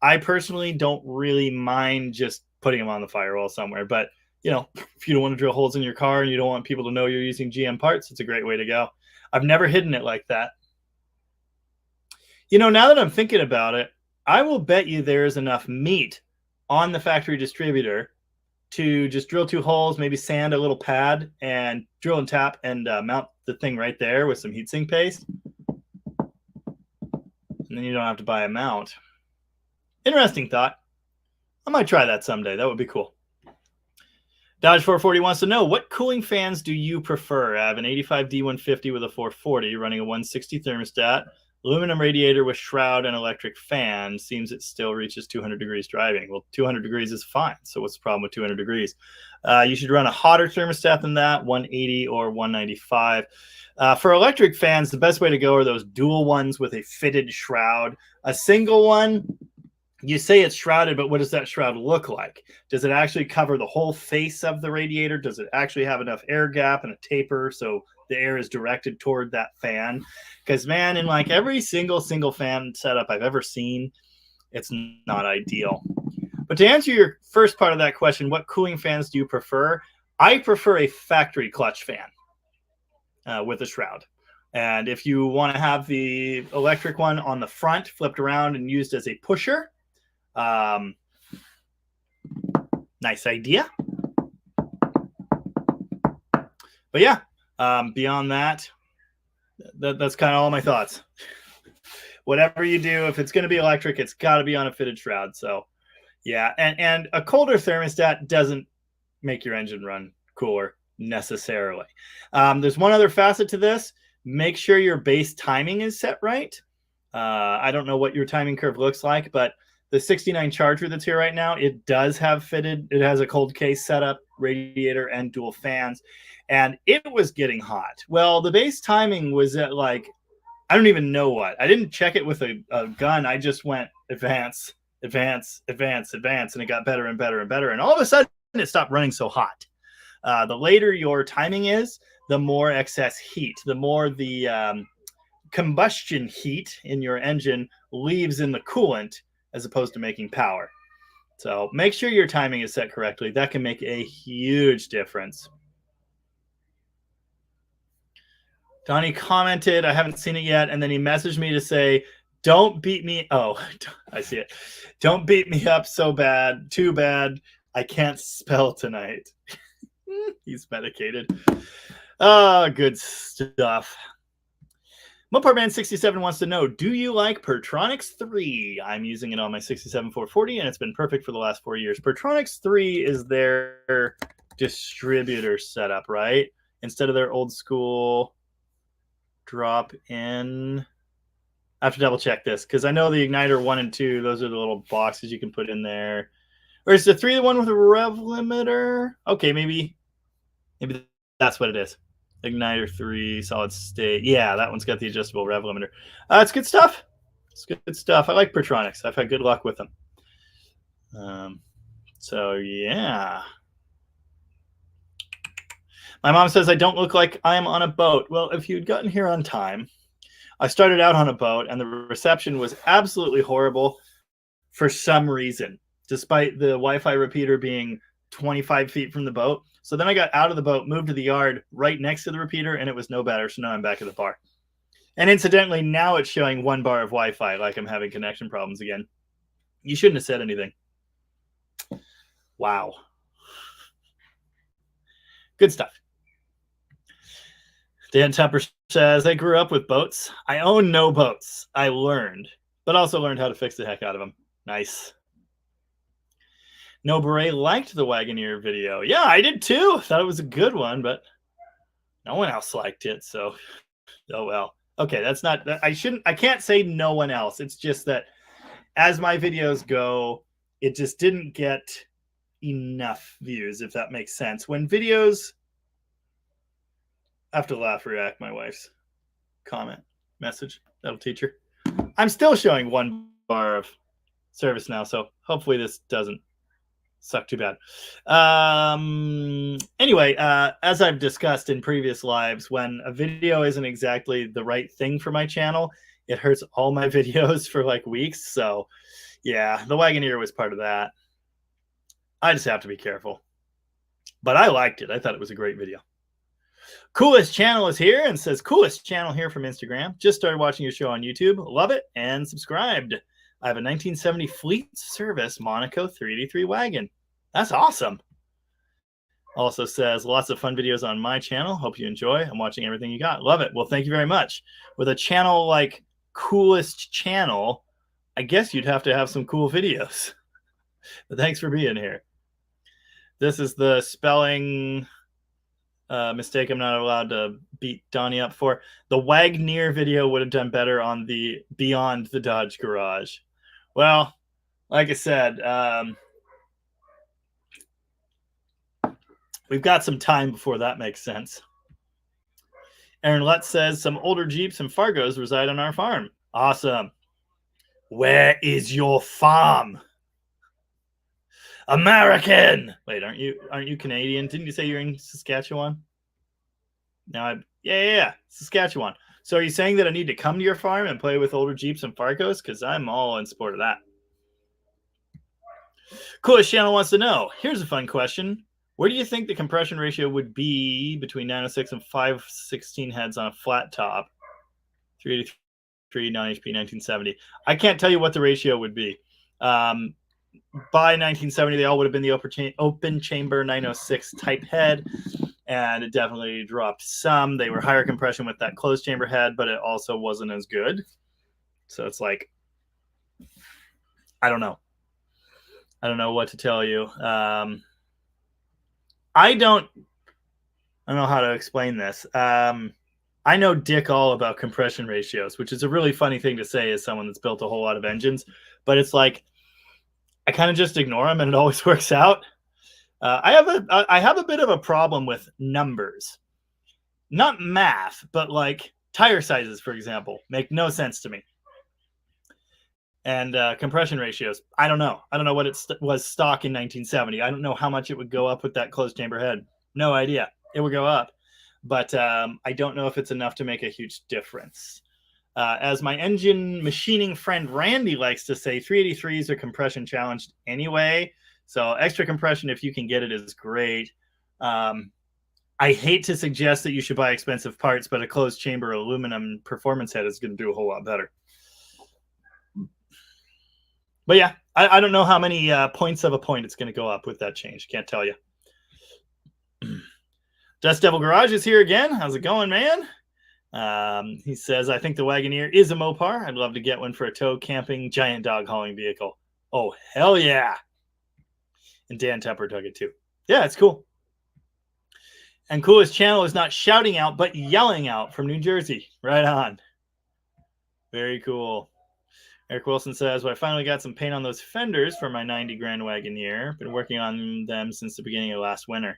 I personally don't really mind just putting them on the firewall somewhere. But, you know, if you don't want to drill holes in your car and you don't want people to know you're using GM parts, it's a great way to go. I've never hidden it like that. You know, now that I'm thinking about it, I will bet you there is enough meat on the factory distributor to just drill 2 holes, maybe sand a little pad, and drill and tap and mount the thing right there with some heatsink paste. And then you don't have to buy a mount. Interesting thought. I might try that someday. That would be cool. Dodge 440 wants to know, what cooling fans do you prefer? I have an 85 D150 with a 440 running a 160 thermostat, aluminum radiator with shroud and electric fan. Seems it still reaches 200 degrees driving. Well, 200 degrees is fine. So what's the problem with 200 degrees? You should run a hotter thermostat than that, 180 or 195. For electric fans, the best way to go are those dual ones with a fitted shroud. A single one, you say it's shrouded, but what does that shroud look like? Does it actually cover the whole face of the radiator? Does it actually have enough air gap and a taper so the air is directed toward that fan? Because, man, in like every single fan setup I've ever seen, it's not ideal. But to answer your first part of that question, what cooling fans do you prefer? I prefer a factory clutch fan with a shroud. And if you want to have the electric one on the front, flipped around and used as a pusher, nice idea. But yeah, beyond that, that's kind of all my thoughts. Whatever you do, if it's going to be electric, it's got to be on a fitted shroud. So yeah, and a colder thermostat doesn't make your engine run cooler necessarily. There's one other facet to this. Make sure your base timing is set right. I don't know what your timing curve looks like, but the 69 Charger that's here right now, it does have fitted. It has a cold case setup, radiator, and dual fans. And it was getting hot. Well, the base timing was at like, I don't even know what. I didn't check it with a gun. I just went advance, advance, advance, advance, and it got better and better and better. And all of a sudden, it stopped running so hot. The later your timing is, the more excess heat, the more the combustion heat in your engine leaves in the coolant as opposed to making power. So make sure your timing is set correctly. That can make a huge difference. Donnie commented, I haven't seen it yet, and then he messaged me to say, don't beat me. Oh, I see it. Don't beat me up so bad. Too bad. I can't spell tonight. He's medicated. Oh, good stuff. Mopar Man 67 wants to know, do you like Pertronix 3? I'm using it on my 67 440, and it's been perfect for the last 4 years. Pertronix 3 is their distributor setup, right? Instead of their old school drop in. I have to double check this because I know the Igniter 1 and 2, those are the little boxes you can put in there. Or is the 3 the one with a rev limiter? Okay, maybe that's what it is. Igniter 3, solid state. Yeah, that one's got the adjustable rev limiter. It's good stuff. It's good stuff. I like Pertronix. I've had good luck with them. So, yeah. My mom says I don't look like I'm on a boat. Well, if you'd gotten here on time, I started out on a boat, and the reception was absolutely horrible for some reason, despite the Wi-Fi repeater being 25 feet from the boat. So then I got out of the boat, moved to the yard right next to the repeater, and it was no better. So now I'm back at the bar. And incidentally, now it's showing 1 bar of Wi-Fi, like I'm having connection problems again. You shouldn't have said anything. Wow. Good stuff. Dan Tupper says, I grew up with boats. I own no boats. I learned, but also learned how to fix the heck out of them. Nice. No Beret liked the Wagoneer video. Yeah, I did too. Thought it was a good one, but no one else liked it. So, oh well. Okay, that's not. I can't say no one else. It's just that as my videos go, it just didn't get enough views, if that makes sense. When videos, I have to laugh, react. My wife's comment message. That'll teach her. I'm still showing 1 bar of service now, so hopefully this doesn't suck too bad. Anyway, as I've discussed in previous lives, when a video isn't exactly the right thing for my channel, it hurts all my videos for like weeks. So yeah, the Wagoneer was part of that. I just have to be careful. But I liked it. I thought it was a great video. Coolest Channel is here and says, coolest channel here from Instagram. Just started watching your show on YouTube. Love it and subscribed. I have a 1970 Fleet Service Monaco 383 wagon. That's awesome. Also says, lots of fun videos on my channel. Hope you enjoy. I'm watching everything you got. Love it. Well, thank you very much. With a channel like Coolest Channel, I guess you'd have to have some cool videos. But thanks for being here. This is the spelling mistake I'm not allowed to beat Donnie up for. The Wagner video would have done better on the Beyond the Dodge Garage. Well, like I said, we've got some time before that makes sense. Aaron Lutz says some older Jeeps and Fargos reside on our farm. Awesome. Where is your farm? American. Wait, aren't you Canadian? Didn't you say you're in Saskatchewan? No, yeah, Saskatchewan. So are you saying that I need to come to your farm and play with older Jeeps and Fargos? Because I'm all in support of that. Coolest Channel wants to know. Here's a fun question. Where do you think the compression ratio would be between 906 and 516 heads on a flat top? 383, non-HP, 1970. I can't tell you what the ratio would be. By 1970, they all would have been the open chamber 906 type head, and it definitely dropped some. They were higher compression with that closed chamber head, but it also wasn't as good. So it's like, I don't know. I don't know what to tell you. I don't know how to explain this. I know dick all about compression ratios, which is a really funny thing to say as someone that's built a whole lot of engines, but it's like, I kind of just ignore them and it always works out. I have a bit of a problem with numbers, not math, but like tire sizes, for example, make no sense to me. And compression ratios, I don't know. I don't know what it was stock in 1970. I don't know how much it would go up with that closed chamber head. No idea. It would go up, but I don't know if it's enough to make a huge difference. As my engine machining friend Randy likes to say, 383s are compression challenged anyway. So extra compression, if you can get it, is great. I hate to suggest that you should buy expensive parts, but a closed chamber aluminum performance head is going to do a whole lot better. But yeah, I don't know how many points of a point it's going to go up with that change. Can't tell you. Dust Devil Garage is here again. How's it going, man? He says, I think the Wagoneer is a Mopar. I'd love to get one for a tow camping giant dog hauling vehicle. Oh, hell yeah. And Dan Tepper dug it too. Yeah, it's cool. And Coolest Channel is not shouting out, but yelling out from New Jersey. Right on. Very cool. Eric Wilson says, well, I finally got some paint on those fenders for my 90 Grand Wagoneer. Been working on them since the beginning of last winter.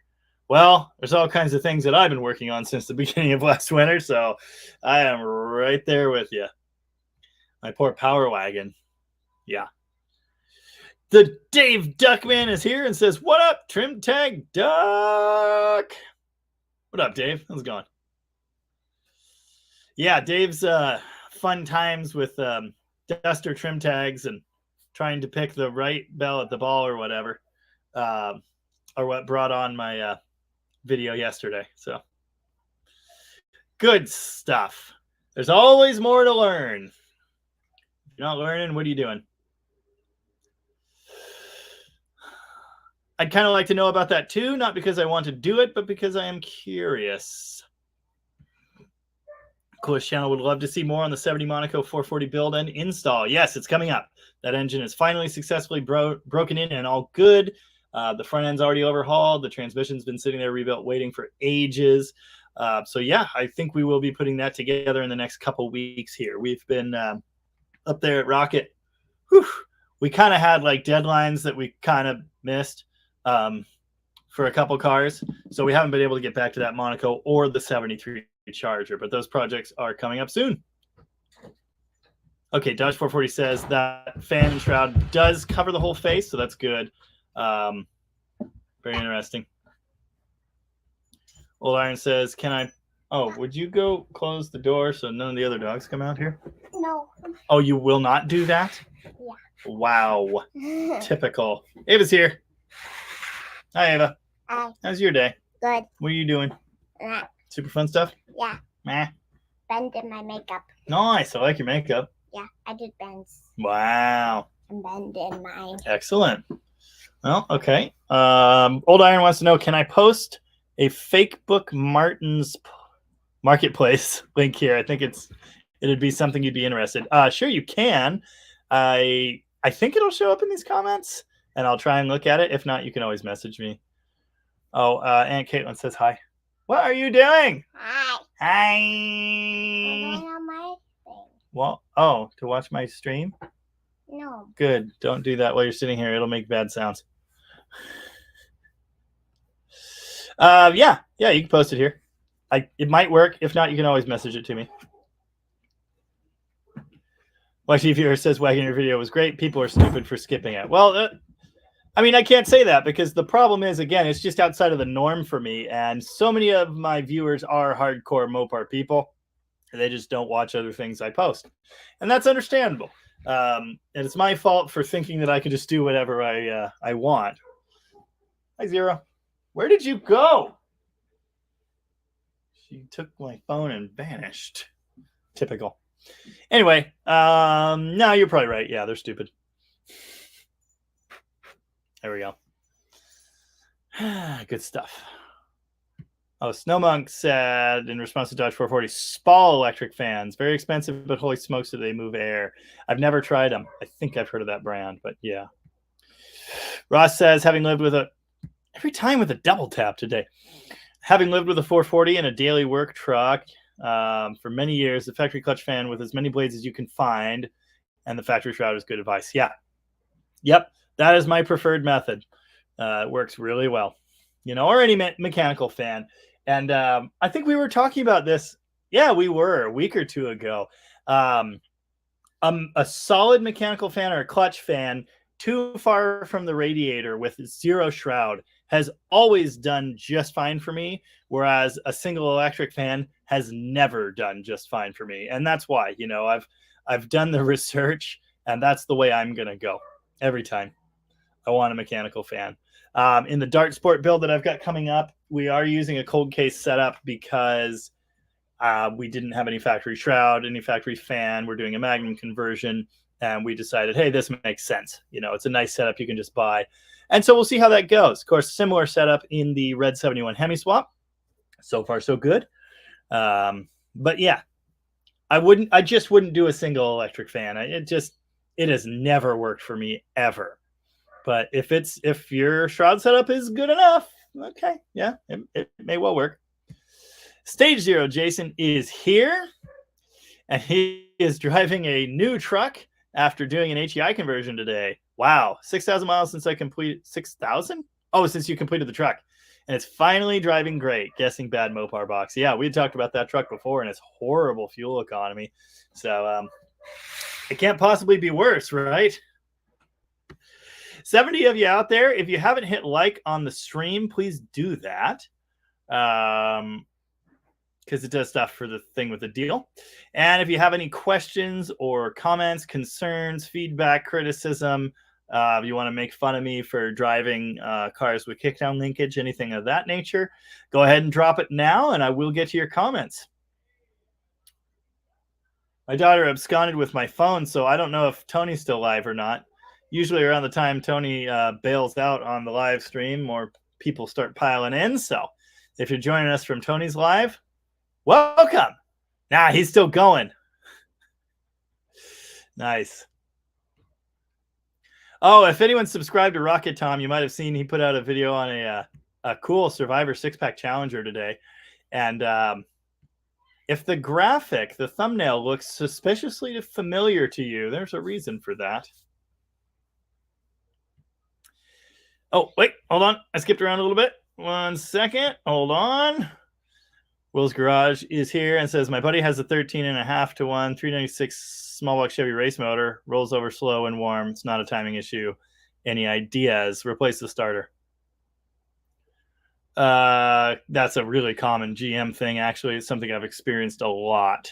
Well, there's all kinds of things that I've been working on since the beginning of last winter, so I am right there with you. My poor Power Wagon. Yeah. The Dave Duckman is here and says, what up, Trim Tag Duck? What up, Dave? How's it going? Yeah, Dave's fun times with Duster trim tags and trying to pick the right bell at the ball or whatever, or what brought on my video yesterday. So good stuff. There's always more to learn. If you're not learning, what are you doing? I'd kind of like to know about that too, not because I want to do it, but because I am curious. Coolest Channel would love to see more on the 70 Monaco 440 build and install. Yes, it's coming up. That engine is finally successfully broken in and all good. The front end's already overhauled. The transmission's been sitting there rebuilt, waiting for ages. So yeah, I think we will be putting that together in the next couple weeks here. We've been up there at Rocket. Whew, we kind of had like deadlines that we kind of missed for a couple cars. So we haven't been able to get back to that Monaco or the 73 Charger, but those projects are coming up soon. Okay, Dodge 440 says that fan and shroud does cover the whole face, so that's good. Very interesting. Old Iron says, can I... Oh, would you go close the door so none of the other dogs come out here? No. Oh, you will not do that? Yeah. Wow. Typical. Ava's here. Hi, Ava. Hi. How's your day? Good. What are you doing? Super fun stuff? Yeah. Meh. Bending my makeup. Nice. I like your makeup. Yeah, I did bends. Wow. I'm bending mine. Excellent. Well, okay. Old Iron wants to know, can I post a fake book Martin's marketplace link here? I think it'd be something you'd be interested. Sure, you can. I think it'll show up in these comments, and I'll try and look at it. If not, you can always message me. Oh, Aunt Caitlin says hi. What are you doing? Hi. Hi. I'm on my thing. Well, oh, to watch my stream? No. Good. Don't do that while you're sitting here. It'll make bad sounds. Yeah, you can post it here. It might work. If not, you can always message it to me. YT viewer says wagging your video was great. People are stupid for skipping it. Well, I mean, I can't say that because the problem is, again, it's just outside of the norm for me. And so many of my viewers are hardcore Mopar people. They just don't watch other things I post. And that's understandable. And it's my fault for thinking that I can just do whatever I want. Hi, Zero. Where did you go? She took my phone and vanished. Typical. Anyway, no, you're probably right. Yeah, they're stupid. There we go. Good stuff. Oh, Snowmonk said in response to Dodge 440, Spall electric fans. Very expensive, but holy smokes, do they move air. I've never tried them. I think I've heard of that brand, but yeah. Ross says, having lived with every time with a double tap today. Having lived with a 440 in a daily work truck for many years, the factory clutch fan with as many blades as you can find, and the factory shroud is good advice. Yeah. Yep. That is my preferred method. It works really well. Or any mechanical fan. And I think we were talking about this. Yeah, we were a week or two ago. A solid mechanical fan or a clutch fan too far from the radiator with zero shroud has always done just fine for me, whereas a single electric fan has never done just fine for me. And that's why, I've done the research, and that's the way I'm going to go every time. I want a mechanical fan. In the Dart Sport build that I've got coming up, we are using a cold case setup because we didn't have any factory shroud, any factory fan. We're doing a Magnum conversion, and we decided, hey, this makes sense. It's a nice setup you can just buy. And so we'll see how that goes. Of course, similar setup in the Red 71 Hemi Swap. So far, so good. But yeah, I just wouldn't do a single electric fan. It has never worked for me ever. But if your shroud setup is good enough, okay, yeah, it may well work. Stage Zero Jason is here, and he is driving a new truck after doing an HEI conversion today. Wow, 6,000 miles since I completed 6,000? Oh, since you completed the truck, and it's finally driving great. Guessing bad Mopar box. Yeah, we had talked about that truck before, and it's horrible fuel economy. So it can't possibly be worse, right? 70 of you out there, if you haven't hit like on the stream, please do that. Because it does stuff for the thing with the deal. And if you have any questions or comments, concerns, feedback, criticism, you want to make fun of me for driving cars with kickdown linkage, anything of that nature, go ahead and drop it now, and I will get to your comments. My daughter absconded with my phone, so I don't know if Tony's still live or not. Usually around the time Tony bails out on the live stream, more people start piling in. So if you're joining us from Tony's live, welcome. Nah, he's still going. Nice. Oh, if anyone's subscribed to Rocket Tom, you might have seen he put out a video on a cool Survivor six-pack Challenger today. And if the graphic, the thumbnail, looks suspiciously familiar to you, there's a reason for that. Oh, wait, hold on. I skipped around a little bit. 1 second. Hold on. Will's Garage is here and says, my buddy has a 13.5 to 1, 396 small block Chevy race motor, rolls over slow and warm. It's not a timing issue. Any ideas? Replace the starter. That's a really common GM thing, actually. It's something I've experienced a lot.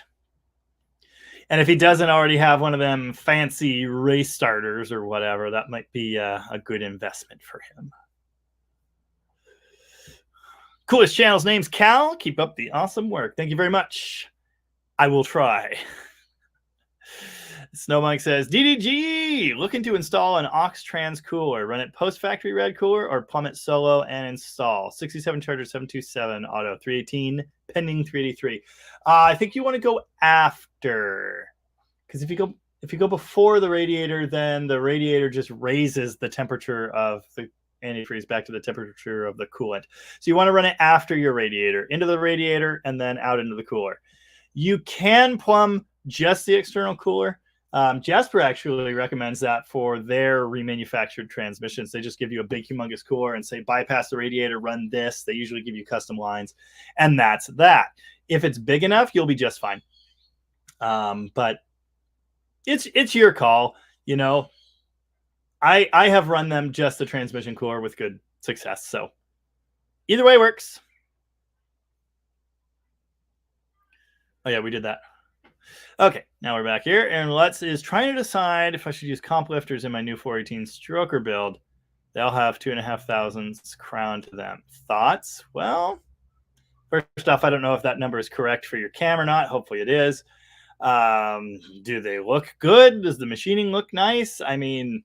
And if he doesn't already have one of them fancy race starters or whatever, that might be a good investment for him. Coolest channel's name's Cal. Keep up the awesome work. Thank you very much. I will try. Snow Monk says, DDG, looking to install an aux trans cooler. Run it post-factory red cooler or plummet solo and install. 67 charger, 727 auto, 318, pending 383. I think you want to go after. Because if you go before the radiator, then the radiator just raises the temperature of the antifreeze back to the temperature of the coolant. So you want to run it after your radiator, into the radiator, and then out into the cooler. You can plumb just the external cooler. Jasper actually recommends that for their remanufactured transmissions. They just give you a big, humongous cooler and say, bypass the radiator, run this. They usually give you custom lines, and that's that. If it's big enough, you'll be just fine. But it's your call. You know, I have run them just the transmission cooler with good success. So either way works. Oh yeah, we did that. Okay, now we're back here, and Lutz is trying to decide if I should use comp lifters in my new 418 stroker build. They'll have 2,500 crown to them. Thoughts? Well, first off, I don't know if that number is correct for your cam or not. Hopefully it is. Do they look good? Does the machining look nice? I mean,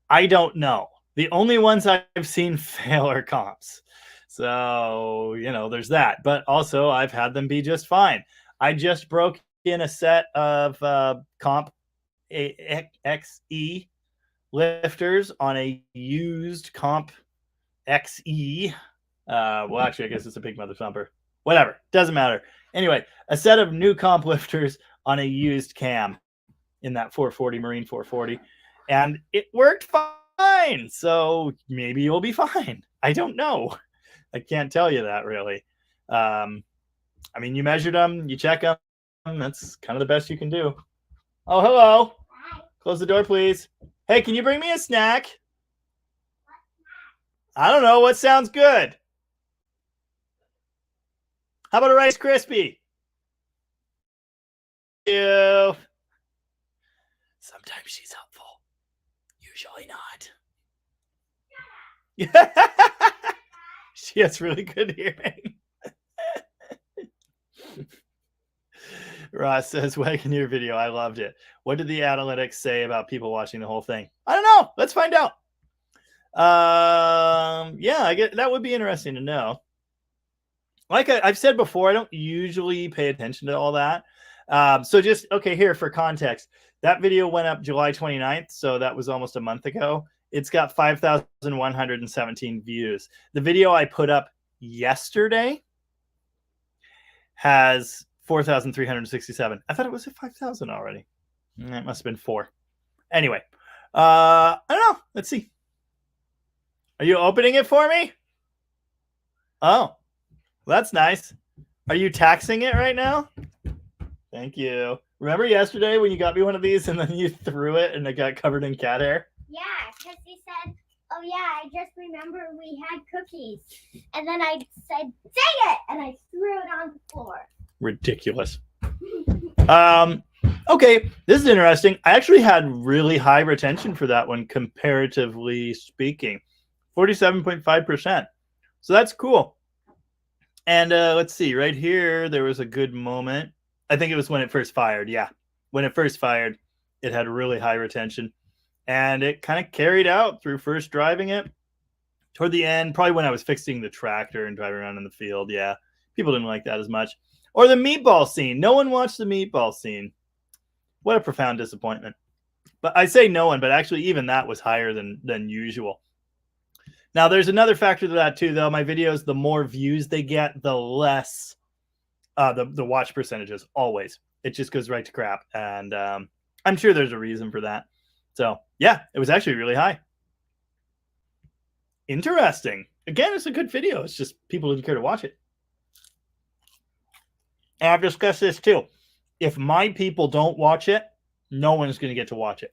I don't know. The only ones I've seen fail are comps. So, you know, there's that. But also, I've had them be just fine. I just broke in a set of comp XE lifters on a used comp XE. Well, actually, I guess it's a big mother thumper. Whatever. Doesn't matter. Anyway, a set of new comp lifters on a used cam in that 440 Marine 440. And it worked fine. So maybe you'll be fine. I don't know. I can't tell you that really. I mean, you measured them, you check them. That's kind of the best you can do. Oh, hello. Hi. Close the door, please. Hey, can you bring me a snack? I don't know. What sounds good? How about a Rice Krispie? Thank you. Sometimes she's helpful. Usually not. She has really good hearing. Ross says, Wagoneer video. I loved it. What did the analytics say about people watching the whole thing? I don't know. Let's find out. Yeah, I get that would be interesting to know. Like I've said before, I don't usually pay attention to all that. So just, okay, here for context, that video went up July 29th. So that was almost a month ago. It's got 5,117 views. The video I put up yesterday has 4,367. I thought it was at 5,000 already. It must have been 4. Anyway, I don't know. Let's see. Are you opening it for me? Oh, that's nice. Are you taxing it right now? Thank you. Remember yesterday when you got me one of these and then you threw it and it got covered in cat hair? Yeah, because he said, oh yeah, I just remember we had cookies. And then I said, dang it! And I threw it on the floor. Ridiculous. Okay, this is interesting. I actually had really high retention for that one, comparatively speaking. 47.5%. So that's cool. And let's see, right here, there was a good moment. I think it was when it first fired. Yeah, when it first fired, it had really high retention. And it kind of carried out through first driving it. Toward the end, probably when I was fixing the tractor and driving around in the field, yeah, people didn't like that as much. Or the meatball scene. No one watched the meatball scene. What a profound disappointment. But I say no one, but actually even that was higher than usual. Now, there's another factor to that too, though. My videos, the more views they get, the less the watch percentages, always. It just goes right to crap. And I'm sure there's a reason for that. So, yeah, it was actually really high. Interesting. Again, it's a good video. It's just people didn't care to watch it. And I've discussed this too. If my people don't watch it, no one's going to get to watch it.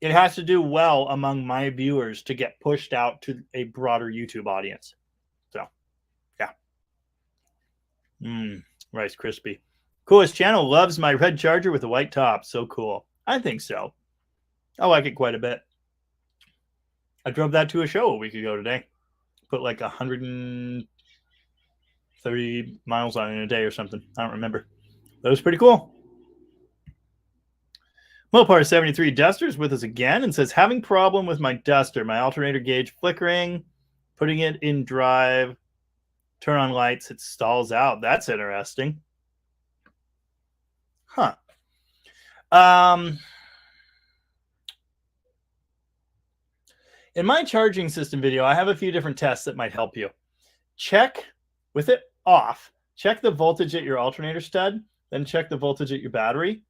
It has to do well among my viewers to get pushed out to a broader YouTube audience. So, yeah. Rice Krispie. Coolest channel loves my red Charger with a white top. So cool. I think so. I like it quite a bit. I drove that to a show a week ago today. Put like 130 miles on it in a day or something. I don't remember. That was pretty cool. Mopar73 Duster's with us again and says, having problem with my Duster, my alternator gauge flickering, putting it in drive, turn on lights, it stalls out. That's interesting. Huh. In my charging system video, I have a few different tests that might help you. Check with it off. Check the voltage at your alternator stud, then check the voltage at your battery.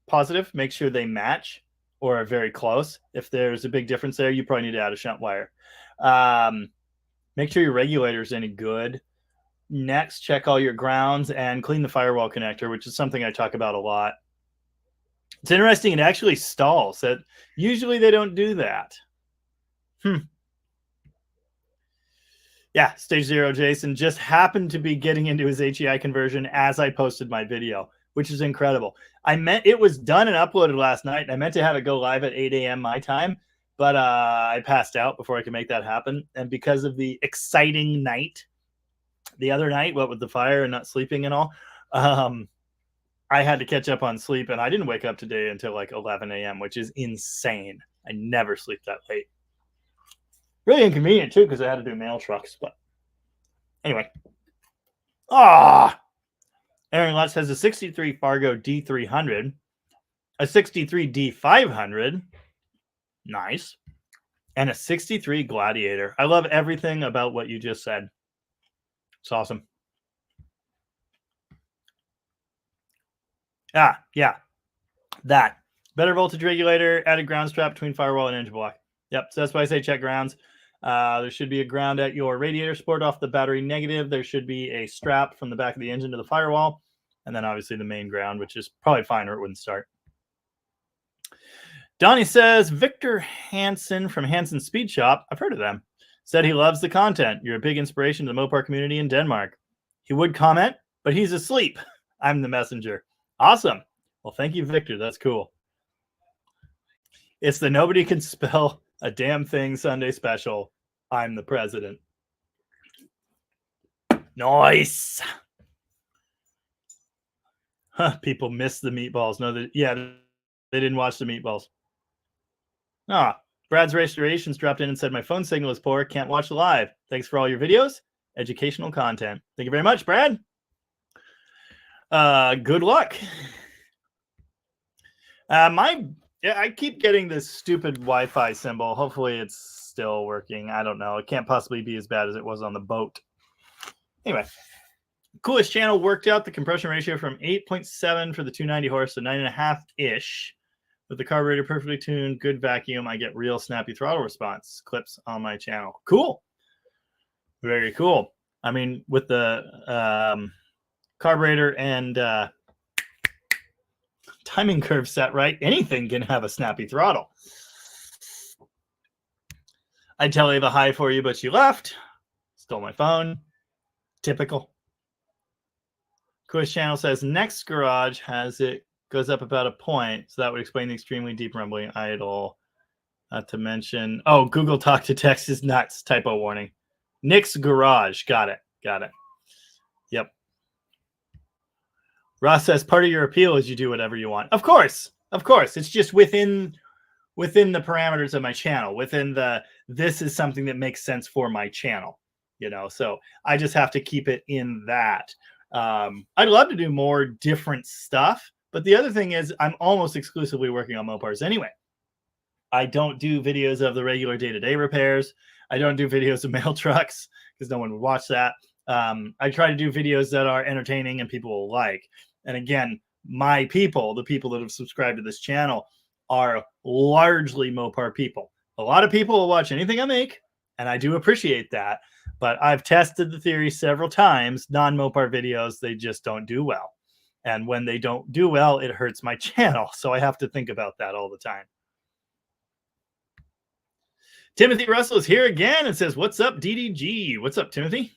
Positive, make sure they match or are very close. If there's a big difference there, you probably need to add a shunt wire. Make sure your regulator is any good. Next, check all your grounds and clean the firewall connector, which is something I talk about a lot. It's interesting, it actually stalls. That usually they don't do that. Yeah, stage 0 Jason just happened to be getting into his HEI conversion as I posted my video, which is incredible. It was done and uploaded last night, and I meant to have it go live at 8 a.m. my time, but I passed out before I could make that happen. And because of the exciting night, the other night, what with the fire and not sleeping and all, I had to catch up on sleep, and I didn't wake up today until like 11 a.m., which is insane. I never sleep that late. Really inconvenient, too, because I had to do mail trucks. But anyway. Aaron Lutz has a 63 Fargo D300, a 63 D500. Nice. And a 63 Gladiator. I love everything about what you just said. It's awesome. Yeah. That. Better voltage regulator, added ground strap between firewall and engine block. Yep, so that's why I say check grounds. There should be a ground at your radiator support off the battery negative. There should be a strap from the back of the engine to the firewall. And then obviously the main ground, which is probably fine or it wouldn't start. Donnie says, Victor Hansen from Hansen Speed Shop, I've heard of them, said he loves the content. You're a big inspiration to the Mopar community in Denmark. He would comment, but he's asleep. I'm the messenger. Awesome. Well, thank you, Victor. That's cool. It's the nobody can spell a damn thing Sunday special. I'm the president. Nice. Huh, people miss the meatballs. No, they didn't watch the meatballs. Brad's Restorations dropped in and said, my phone signal is poor. Can't watch live. Thanks for all your videos. Educational content. Thank you very much, Brad. Good luck. I keep getting this stupid Wi-Fi symbol. Hopefully it's still working. I don't know. It can't possibly be as bad as it was on the boat. Anyway, Coolest Channel worked out the compression ratio from 8.7 for the 290 horse to 9.5-ish. With the carburetor perfectly tuned, good vacuum, I get real snappy throttle response. Clips on my channel. Cool. Very cool. I mean, with the carburetor and timing curve set right, anything can have a snappy throttle. I'd tell Ava hi for you, but she left. Stole my phone. Typical. Coolest Channel says next garage has it goes up about a point, so that would explain the extremely deep rumbling idle. Not to mention, Google talk to text is nuts. Typo warning. Nick's garage. Got it. Yep. Ross says part of your appeal is you do whatever you want. Of course. It's just within the parameters of my channel. This is something that makes sense for my channel. So I just have to keep it in that. I'd love to do more different stuff, but the other thing is I'm almost exclusively working on Mopars anyway. I don't do videos of the regular day-to-day repairs. I don't do videos of mail trucks because no one would watch that. I try to do videos that are entertaining and people will like. And again, my people, the people that have subscribed to this channel, are largely Mopar people. A lot of people will watch anything I make, and I do appreciate that. But I've tested the theory several times. Non-Mopar videos, they just don't do well. And when they don't do well, it hurts my channel. So I have to think about that all the time. Timothy Russell is here again and says, what's up, DDG? What's up, Timothy?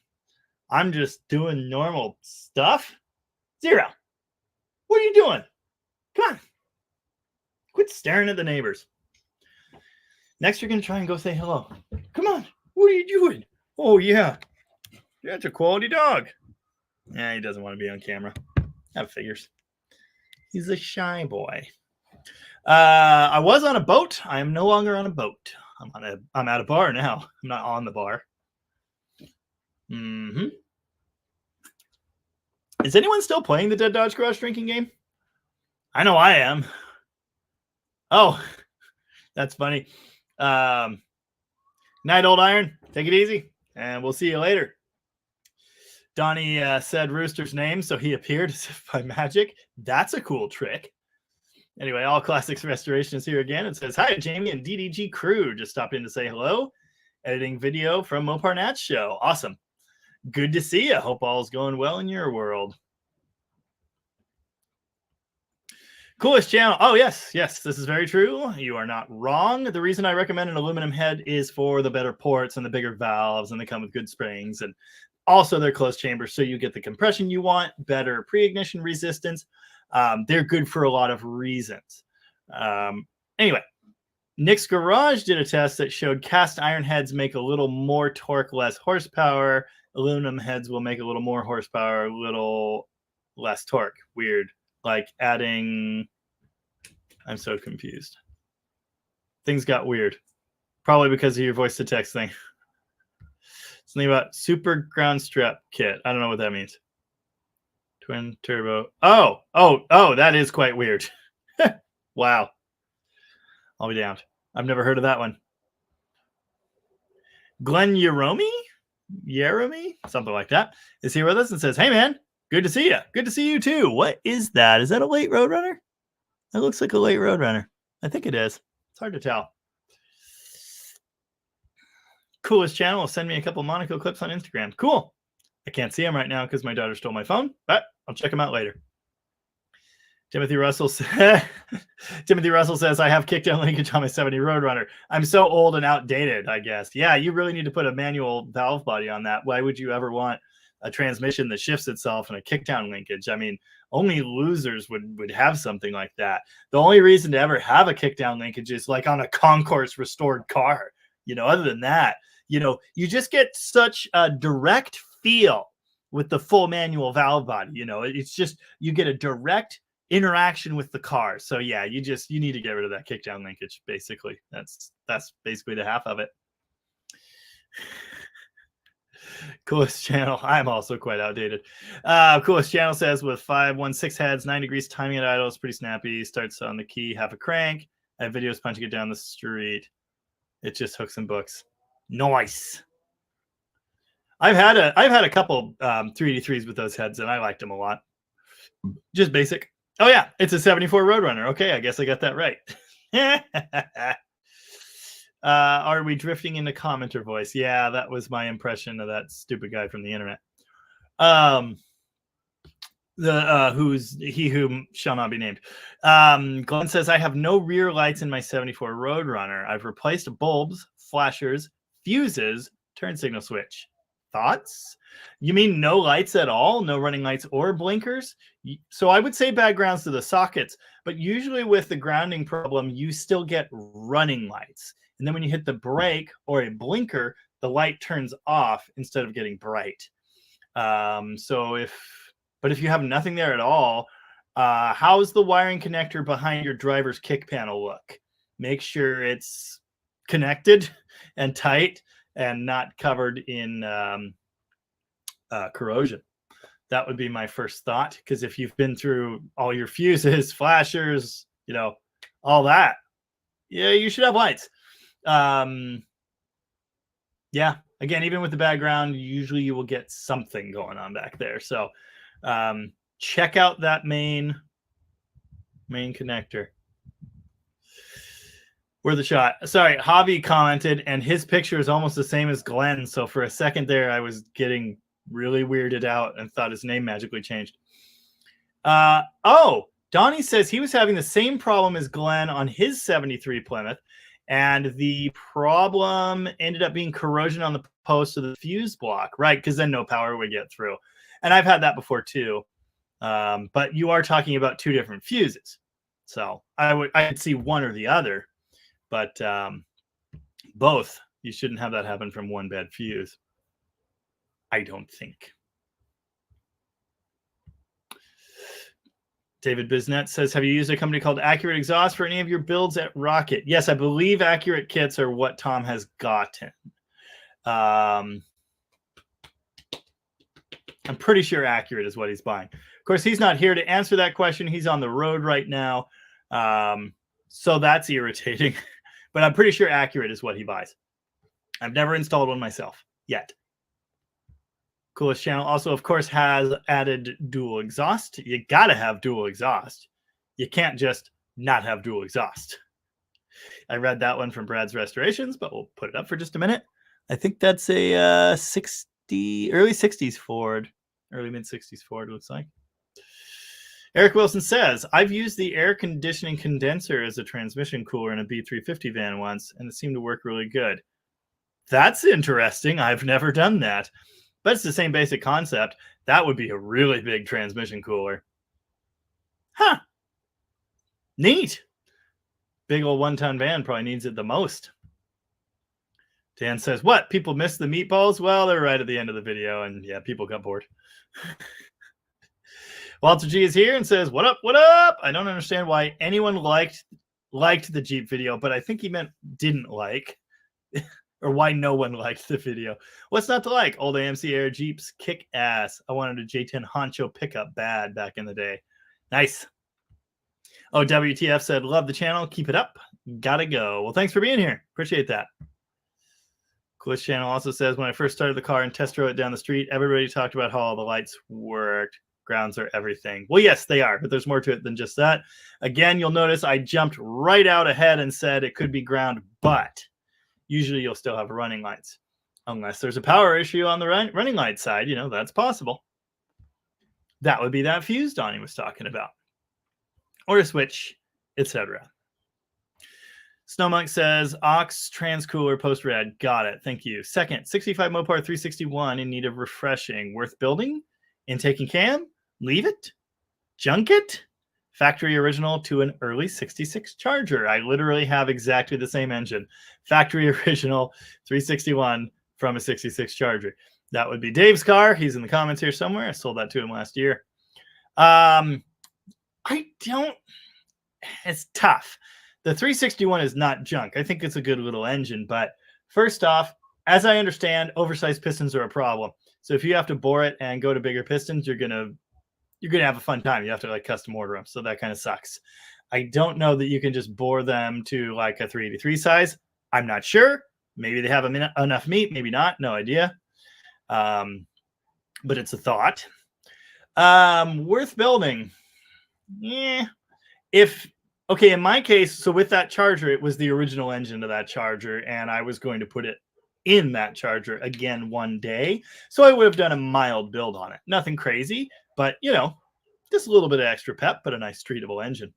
I'm just doing normal stuff. Zero. What are you doing? Come on. Quit staring at the neighbors. Next, you're going to try and go say hello. Come on. What are you doing? Oh, yeah. That's a quality dog. Yeah, he doesn't want to be on camera. That figures. He's a shy boy. I was on a boat. I am no longer on a boat. I'm at a bar now. I'm not on the bar. Mm-hmm. Is anyone still playing the Dead Dodge Garage drinking game? I know I am. Oh, that's funny. Night, Old Iron. Take it easy, and we'll see you later. Donnie said Rooster's name, so he appeared as if by magic. That's a cool trick. Anyway, All Classics Restoration is here again. It says, hi, Jamie and DDG crew. Just stopped in to say hello. Editing video from Moparnat's show. Awesome. Good to see you. Hope all's going well in your world. Coolest channel. Oh, yes, this is very true. You are not wrong. The reason I recommend an aluminum head is for the better ports and the bigger valves, and they come with good springs, and also they're closed chambers, so you get the compression you want, better pre-ignition resistance. They're good for a lot of reasons. Anyway, Nick's Garage did a test that showed cast iron heads make a little more torque, less horsepower. Aluminum heads will make a little more horsepower, a little less torque. Weird. Like adding... I'm so confused. Things got weird. Probably because of your voice-to-text thing. Something about super ground strap kit. I don't know what that means. Twin turbo. Oh, that is quite weird. Wow. I'll be damned. I've never heard of that one. Glenn Yeromi, something like that, is here with us and says, hey, man, good to see you. Good to see you, too. What is that? Is that a late Roadrunner? That looks like a late Roadrunner. I think it is. It's hard to tell. Coolest channel. Send me a couple Monaco clips on Instagram. Cool. I can't see them right now because my daughter stole my phone, but I'll check them out later. Timothy Russell says, I have kickdown linkage on my 70 Roadrunner. I'm so old and outdated, I guess. Yeah, you really need to put a manual valve body on that. Why would you ever want a transmission that shifts itself and a kickdown linkage? I mean, only losers would have something like that. The only reason to ever have a kickdown linkage is like on a concourse restored car. Other than that, you just get such a direct feel with the full manual valve body. It's just, you get a direct interaction with the car. So yeah, you need to get rid of that kickdown linkage. Basically, that's basically the half of it. Coolest channel. I'm also quite outdated. Coolest channel says with 516 heads, 9 degrees timing at idle is pretty snappy. Starts on the key, half a crank. I have videos punching it down the street. It just hooks and books. Nice. I've had a couple 3D3s with those heads, and I liked them a lot. Just basic. Oh yeah, it's a 74 Roadrunner. Okay, I guess I got that right. Are we drifting into commenter voice? Yeah, that was my impression of that stupid guy from the internet. He who shall not be named. Glenn says, I have no rear lights in my 74 Roadrunner. I've replaced bulbs, flashers, fuses, turn signal switch. Thoughts? You mean no lights at all? No running lights or blinkers? So I would say bad grounds to the sockets, but usually with the grounding problem, you still get running lights. And then when you hit the brake or a blinker, the light turns off instead of getting bright. But if you have nothing there at all, how's the wiring connector behind your driver's kick panel look? Make sure it's connected and tight and not covered in corrosion. That would be my first thought, because if you've been through all your fuses, flashers, all that, yeah, you should have lights. Yeah, again, even with the background, usually you will get something going on back there. So check out that main connector. Worth a shot. Sorry, Javi commented, and his picture is almost the same as Glenn. So for a second there, I was getting really weirded out and thought his name magically changed. Donnie says he was having the same problem as Glenn on his 73 Plymouth, and the problem ended up being corrosion on the post of the fuse block, right? Because then no power would get through. And I've had that before too. But you are talking about two different fuses. So I'd see one or the other. But both, you shouldn't have that happen from one bad fuse. I don't think. David Biznett says, have you used a company called Accurate Exhaust for any of your builds at Rocket? Yes, I believe Accurate kits are what Tom has gotten. I'm pretty sure Accurate is what he's buying. Of course, he's not here to answer that question. He's on the road right now. So that's irritating. But I'm pretty sure Accurate is what he buys. I've never installed one myself yet. Coolest Channel also, of course, has added dual exhaust. You got to have dual exhaust. You can't just not have dual exhaust. I read that one from Brad's Restorations, but we'll put it up for just a minute. I think that's a early 60s Ford, early mid-60s Ford, looks like. Eric Wilson says, I've used the air conditioning condenser as a transmission cooler in a B350 van once, and it seemed to work really good. That's interesting. I've never done that. But it's the same basic concept. That would be a really big transmission cooler. Huh. Neat. Big old one-ton van probably needs it the most. Dan says, what? People miss the meatballs? Well, they're right at the end of the video, and yeah, people got bored. Walter G is here and says, what up, what up? I don't understand why anyone liked the Jeep video, but I think he meant didn't like. Or why no one liked the video. What's not to like? Old AMC Air Jeeps kick ass. I wanted a J10 Honcho pickup bad back in the day. Nice. Oh, WTF said, love the channel. Keep it up. Gotta go. Well, thanks for being here. Appreciate that. Coolest Channel also says, when I first started the car and test drove it down the street, everybody talked about how all the lights worked. Grounds are everything. Well, yes, they are, but there's more to it than just that. Again, you'll notice I jumped right out ahead and said it could be ground, but usually you'll still have running lights. Unless there's a power issue on the running light side, you know, that's possible. That would be that fuse Donnie was talking about. Or a switch, etc. Snowmonk says, aux trans cooler post red. Got it. Thank you. Second, 65 Mopar 361 in need of refreshing. Worth building? Intake and cam? Leave it? Junk it? Factory original to an early 66 Charger. I literally have exactly the same engine. Factory original 361 from a 66 Charger. That would be Dave's car. He's in the comments here somewhere. I sold that to him last year. It's tough. The 361 is not junk. I think it's a good little engine. But first off, as I understand, oversized pistons are a problem. So if you have to bore it and go to bigger pistons, you're going to have a fun time. You have to like custom order them. So that kind of sucks. I don't know that you can just bore them to like a 383 size. I'm not sure. Maybe they have enough meat. Maybe not. No idea. But it's a thought. Worth building. Yeah. In my case, so with that Charger, it was the original engine of that Charger, and I was going to put it in that Charger again one day. So I would have done a mild build on it. Nothing crazy, but, you know, just a little bit of extra pep, but a nice treatable engine.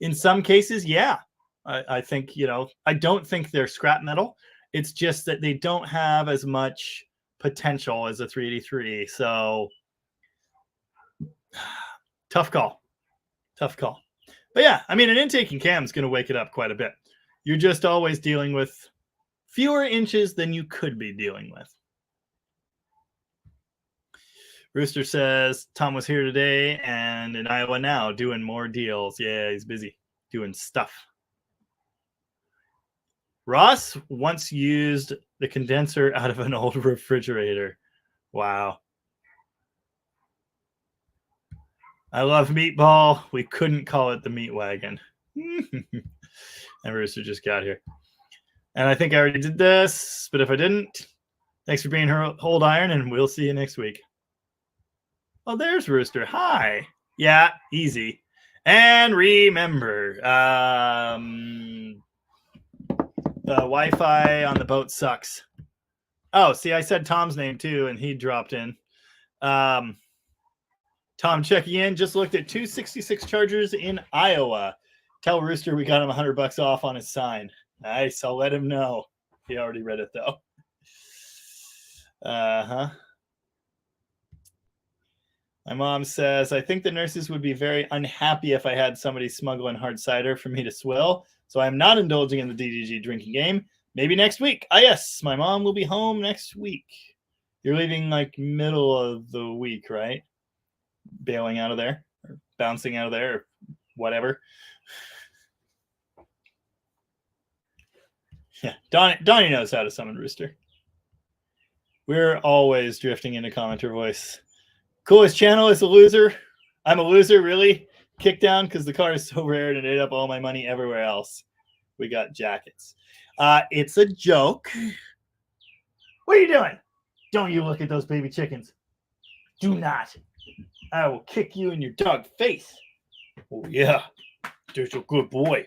In some cases, yeah, I think, you know, I don't think they're scrap metal. It's just that they don't have as much potential as a 383. So tough call. But yeah, I mean, an intake and cam is going to wake it up quite a bit. You're just always dealing with fewer inches than you could be dealing with. Rooster says, Tom was here today and in Iowa now doing more deals. Yeah, he's busy doing stuff. Ross once used the condenser out of an old refrigerator. Wow. I love meatball. We couldn't call it the meat wagon. And Rooster just got here. And I think I already did this, but if I didn't, thanks for being here, Hold Iron, and we'll see you next week. Oh, there's Rooster. Hi. Yeah, easy. And remember, the Wi-Fi on the boat sucks. Oh, see, I said Tom's name too, and he dropped in. Tom checking in. Just looked at 266 Chargers in Iowa. Tell Rooster we got him $100 off on his sign. Nice. I'll let him know. He already read it though. My mom says, I think the nurses would be very unhappy if I had somebody smuggling hard cider for me to swill. So I'm not indulging in the DDG drinking game. Maybe next week. Ah, yes. My mom will be home next week. You're leaving like middle of the week, right? Bailing out of there. Or bouncing out of there or whatever. Yeah, Donnie knows how to summon Rooster. We're always drifting into commenter voice. Coolest channel is a loser. I'm a loser, really? Kick down because the car is so rare and it ate up all my money everywhere else. We got jackets. It's a joke. What are you doing? Don't you look at those baby chickens. Do not. I will kick you in your dog face. Oh, yeah. There's a good boy.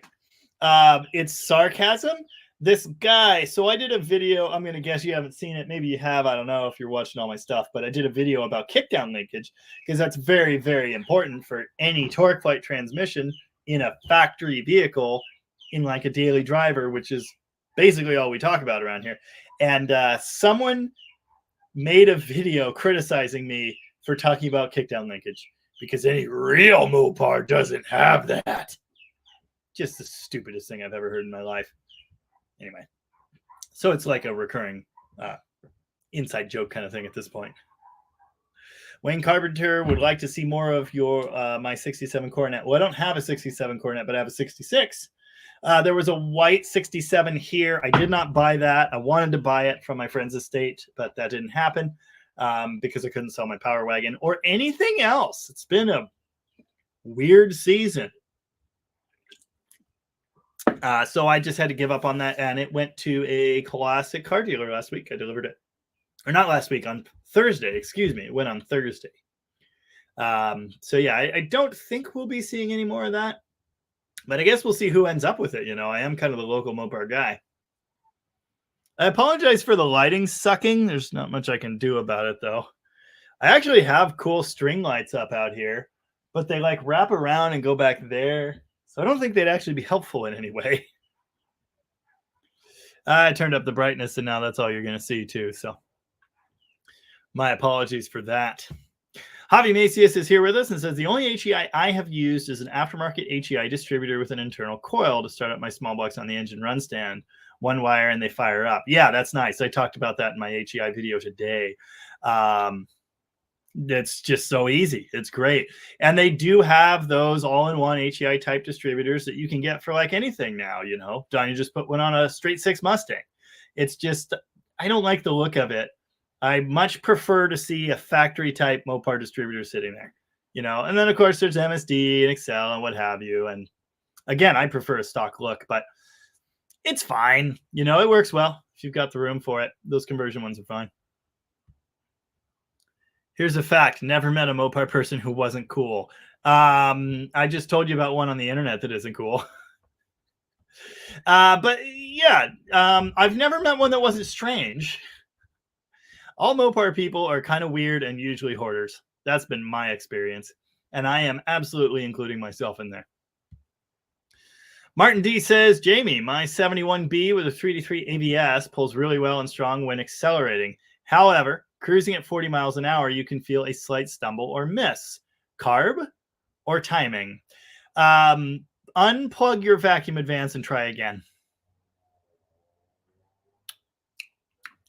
It's sarcasm. This guy, so I did a video. I'm going to guess you haven't seen it. Maybe you have. I don't know if you're watching all my stuff, but I did a video about kickdown linkage because that's very, very important for any torque flight transmission in a factory vehicle in like a daily driver, which is basically all we talk about around here. And someone made a video criticizing me for talking about kickdown linkage because any real Mopar doesn't have that. Just the stupidest thing I've ever heard in my life. Anyway, so it's like a recurring inside joke kind of thing at this point. Wayne Carpenter would like to see more of your my 67 Coronet. Well, I don't have a 67 Coronet, but I have a 66. There was a white 67 here. I did not buy that. I wanted to buy it from my friend's estate, but that didn't happen because I couldn't sell my Power Wagon or anything else. It's been a weird season. So I just had to give up on that, and it went to a classic car dealer last week. I delivered it. Or not last week, on Thursday. Excuse me. It went on Thursday. So yeah, I don't think we'll be seeing any more of that. But I guess we'll see who ends up with it. You know, I am kind of the local Mopar guy. I apologize for the lighting sucking. There's not much I can do about it, though. I actually have cool string lights up out here, but they like wrap around and go back there. So I don't think they'd actually be helpful in any way. I turned up the brightness, and now that's all you're going to see, too. So my apologies for that. Javi Macias is here with us and says, the only HEI I have used is an aftermarket HEI distributor with an internal coil to start up my small blocks on the engine run stand. One wire, and they fire up. Yeah, that's nice. I talked about that in my HEI video today. It's just so easy. It's great. And they do have those all-in-one HEI type distributors that you can get for like anything now, you know. Donnie just put one on a straight six Mustang. It's just, I don't like the look of it. I much prefer to see a factory type Mopar distributor sitting there, you know. And then of course there's MSD and Excel and what have you. And again, I prefer a stock look, but it's fine. You know, it works well if you've got the room for it. Those conversion ones are fine. Here's a fact. Never met a Mopar person who wasn't cool. I just told you about one on the internet that isn't cool. But yeah, I've never met one that wasn't strange. All Mopar people are kind of weird and usually hoarders. That's been my experience. And I am absolutely including myself in there. Martin D says, Jamie, my 71B with a 3D3 ABS pulls really well and strong when accelerating. However, cruising at 40 miles an hour, you can feel a slight stumble or miss. Carb or timing? Unplug your vacuum advance and try again.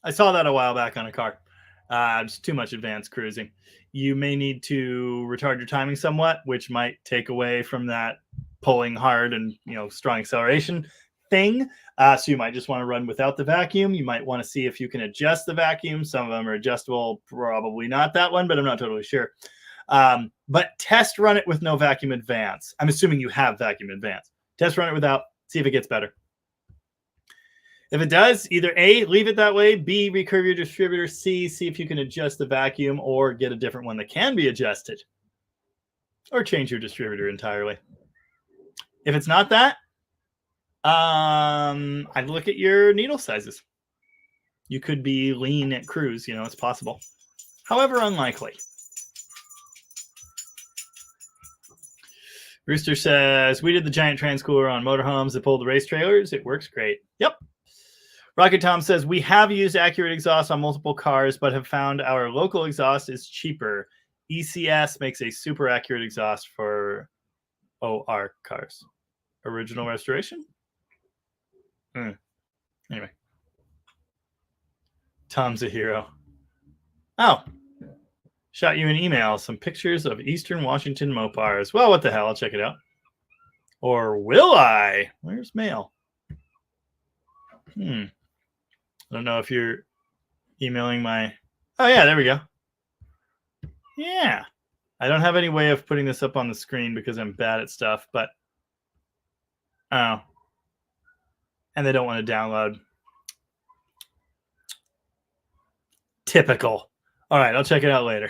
I saw that a while back on a car. Just too much advanced cruising. You may need to retard your timing somewhat, which might take away from that pulling hard and, you know, strong acceleration thing. So you might just want to run without the vacuum. You might want to see if you can adjust the vacuum. Some of them are adjustable. Probably not that one, but I'm not totally sure. But test run it with no vacuum advance. I'm assuming you have vacuum advance. Test run it without. See if it gets better. If it does, either A, leave it that way, B, recurve your distributor, C, see if you can adjust the vacuum or get a different one that can be adjusted. Or change your distributor entirely. If it's not that, I'd look at your needle sizes. You could be lean at cruise, you know, it's possible. However, unlikely. Rooster says, we did the giant transcooler on motorhomes that pulled the race trailers. It works great. Yep. Rocket Tom says, we have used accurate exhaust on multiple cars, but have found our local exhaust is cheaper. ECS makes a super accurate exhaust for OR cars. Original restoration? Anyway. Tom's a hero. Oh. Shot you an email. Some pictures of Eastern Washington Mopars. Well, what the hell? I'll check it out. Or will I? Where's mail? I don't know if you're emailing my... Oh, yeah, there we go. Yeah. I don't have any way of putting this up on the screen because I'm bad at stuff, but... Oh. And they don't want to download. Typical. All right, I'll check it out later.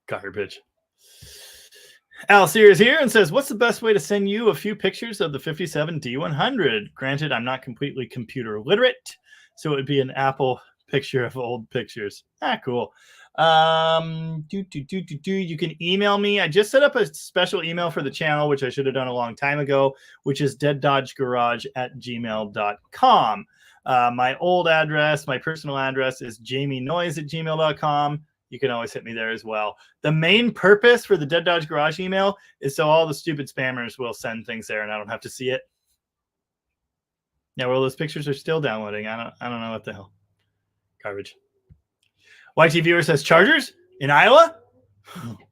Garbage. Al Sears here and says, what's the best way to send you a few pictures of the 57 D100? Granted, I'm not completely computer literate, so it would be an Apple picture of old pictures. Cool. You can email me. I just set up a special email for the channel, which I should have done a long time ago, which is deaddodgegarage@gmail.com. My old address, my personal address is jamienoise@gmail.com. You can always hit me there as well. The main purpose for the Dead Dodge Garage email is so all the stupid spammers will send things there and I don't have to see it. Yeah, well, those pictures are still downloading. I don't know what the hell. Garbage. YT viewer says, Chargers in Iowa?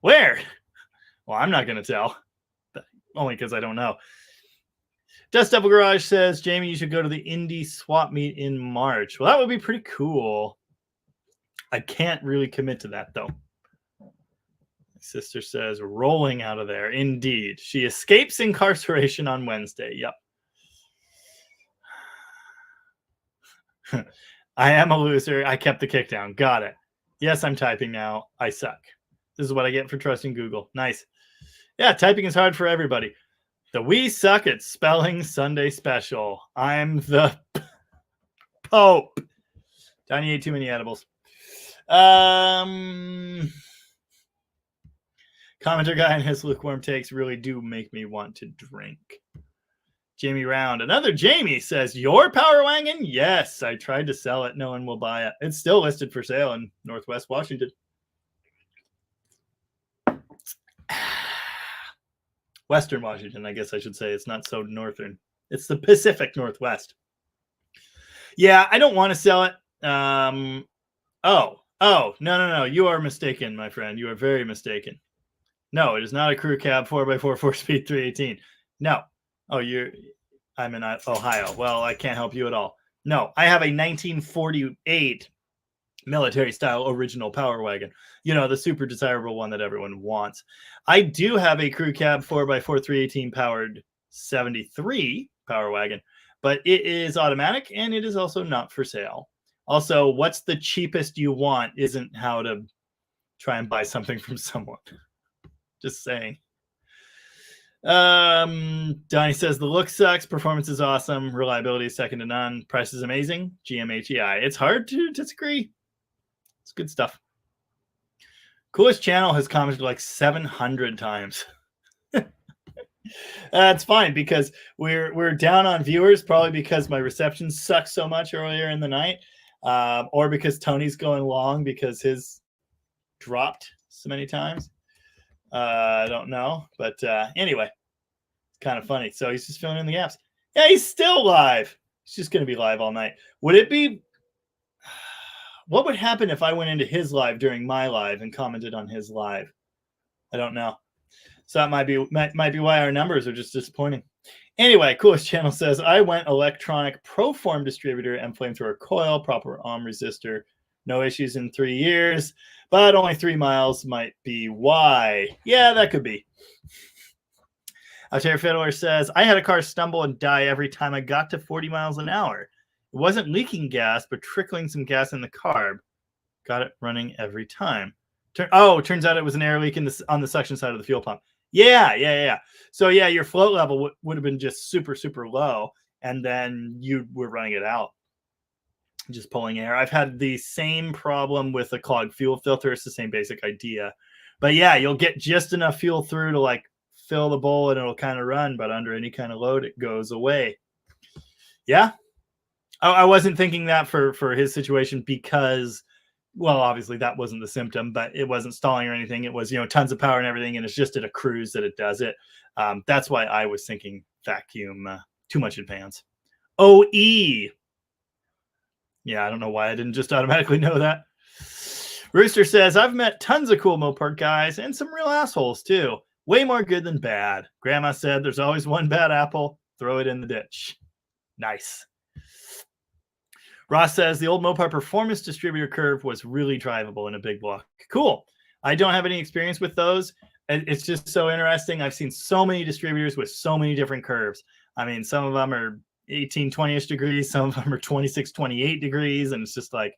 Where? Well, I'm not going to tell. Only because I don't know. Dust Devil Garage says, Jamie, you should go to the Indy swap meet in March. Well, that would be pretty cool. I can't really commit to that, though. My sister says, rolling out of there. Indeed. She escapes incarceration on Wednesday. Yep. I am a loser. I kept the kick down. Got it. Yes, I'm typing now. I suck. This is what I get for trusting Google. Nice. Yeah, typing is hard for everybody. The We Suck at Spelling Sunday Special. I'm the Pope. Donnie ate too many edibles. Commenter guy and his lukewarm takes really do make me want to drink. Jamie Round. Another Jamie says, your power wagon? Yes, I tried to sell it. No one will buy it. It's still listed for sale in Northwest Washington. Western Washington, I guess I should say. It's not so northern. It's the Pacific Northwest. Yeah, I don't want to sell it. Oh, no. You are mistaken, my friend. You are very mistaken. No, it is not a crew cab 4x4 4-speed 318. No. Oh, I'm in Ohio. Well, I can't help you at all. No, I have a 1948 military-style original power wagon. You know, the super desirable one that everyone wants. I do have a crew cab 4x4 318 powered 73 power wagon, but it is automatic and it is also not for sale. Also, what's the cheapest you want isn't how to try and buy something from someone. Just saying. Donnie says the look sucks, performance is awesome, reliability is second to none, price is amazing, GMHEI. It's hard to disagree. It's good stuff. Coolest channel has commented like 700 times. That's fine because we're down on viewers, probably because my reception sucked so much earlier in the night, or because Tony's going long because his dropped so many times. I don't know, but anyway, it's kind of funny. So he's just filling in the gaps. Yeah, he's still live. He's just going to be live all night. Would it be? What would happen if I went into his live during my live and commented on his live? I don't know. So that might be why our numbers are just disappointing. Anyway, Coolest Channel says, I went electronic Proform distributor and flamethrower coil, proper ohm resistor. No issues in 3 years, but only 3 miles might be why. Yeah, that could be. Altair Fiddler says, I had a car stumble and die every time I got to 40 miles an hour. It wasn't leaking gas, but trickling some gas in the carb. Got it running every time. Turns out it was an air leak on the suction side of the fuel pump. Yeah. So, yeah, your float level would have been just super, super low, and then you were running it out. Just pulling air. I've had the same problem with a clogged fuel filter. It's the same basic idea. But yeah, you'll get just enough fuel through to like fill the bowl and it'll kind of run, but under any kind of load, it goes away. Yeah. I wasn't thinking that for his situation because, well, obviously that wasn't the symptom, but it wasn't stalling or anything. It was, tons of power and everything. And it's just at a cruise that it does it. That's why I was thinking vacuum too much advance. OE. Yeah, I don't know why I didn't just automatically know that. Rooster says, I've met tons of cool Mopar guys and some real assholes too. Way more good than bad. Grandma said there's always one bad apple. Throw it in the ditch. Nice. Ross says the old Mopar performance distributor curve was really drivable in a big block. Cool. I don't have any experience with those. It's just so interesting. I've seen so many distributors with so many different curves. I mean, some of them are 18, 20-ish degrees. Some of them are 26, 28 degrees. And it's just like,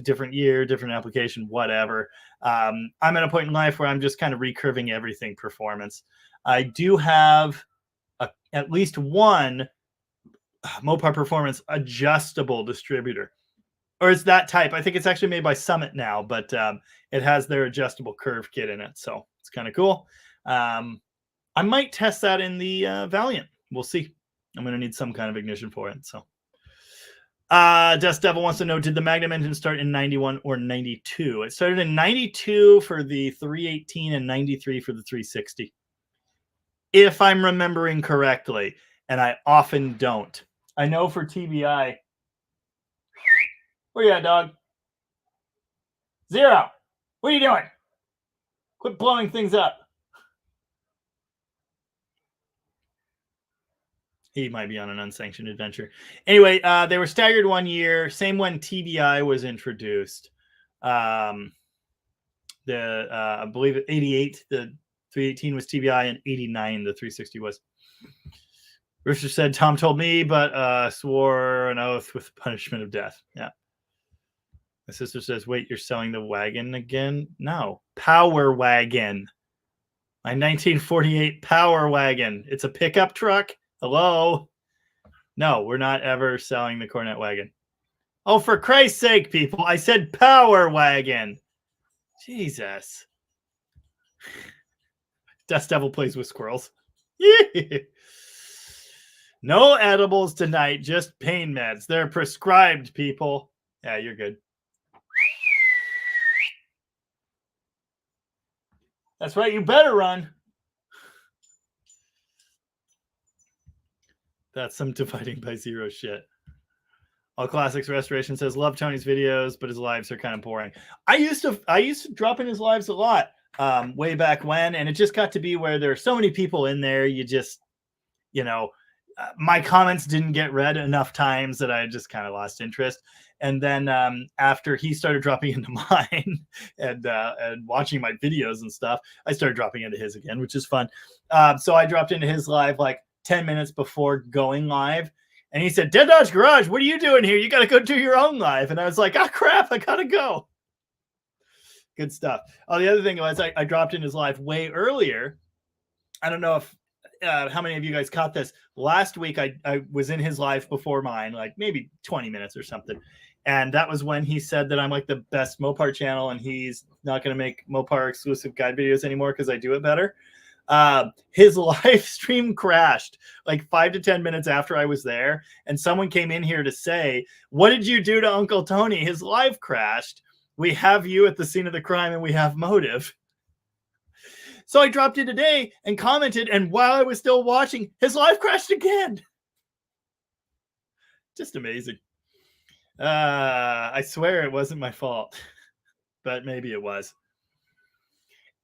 different year, different application, whatever. I'm at a point in life where I'm just kind of recurving everything performance. I do have at least one Mopar Performance adjustable distributor, or it's that type. I think it's actually made by Summit now, but it has their adjustable curve kit in it, so it's kind of cool. I might test that in the Valiant. We'll see. I'm going to need some kind of ignition for it. So Dust Devil wants to know, did the Magnum engine start in 91 or 92? It started in 92 for the 318 and 93 for the 360, if I'm remembering correctly, and I often don't. I know for TBI. Where you at, dog? Zero. What are you doing? Quit blowing things up. He might be on an unsanctioned adventure. Anyway, they were staggered 1 year. Same when TBI was introduced. I believe 88, the 318 was TBI, and 89, the 360 was. Rooster said, Tom told me, but swore an oath with punishment of death. Yeah. My sister says, wait, you're selling the wagon again? No. Power wagon. My 1948 Power wagon. It's a pickup truck. Hello? No, we're not ever selling the Cornet wagon. Oh, for Christ's sake, people. I said Power wagon. Jesus. Dust Devil plays with squirrels. No edibles tonight, just pain meds. They're prescribed, people. Yeah, you're good. That's right, you better run. That's some dividing by zero shit. All Classics Restoration says, love Tony's videos, but his lives are kind of boring. I used to drop in his lives a lot way back when, and it just got to be where there are so many people in there, you just, my comments didn't get read enough times that I just kind of lost interest. And then after he started dropping into mine and watching my videos and stuff, I started dropping into his again, which is fun. So I dropped into his live like 10 minutes before going live. And he said, Dead Dodge Garage, what are you doing here? You got to go do your own live. And I was like, oh, crap, I got to go. Good stuff. Oh, the other thing was I dropped in his live way earlier. I don't know if how many of you guys caught this. Last week, I was in his live before mine, like maybe 20 minutes or something. And that was when he said that I'm like the best Mopar channel and he's not going to make Mopar exclusive guide videos anymore because I do it better. His live stream crashed like 5 to 10 minutes after I was there. And someone came in here to say, what did you do to Uncle Tony? His live crashed. We have you at the scene of the crime and we have motive. So I dropped in today and commented. And while I was still watching, his live crashed again. Just amazing. I swear it wasn't my fault, but maybe it was.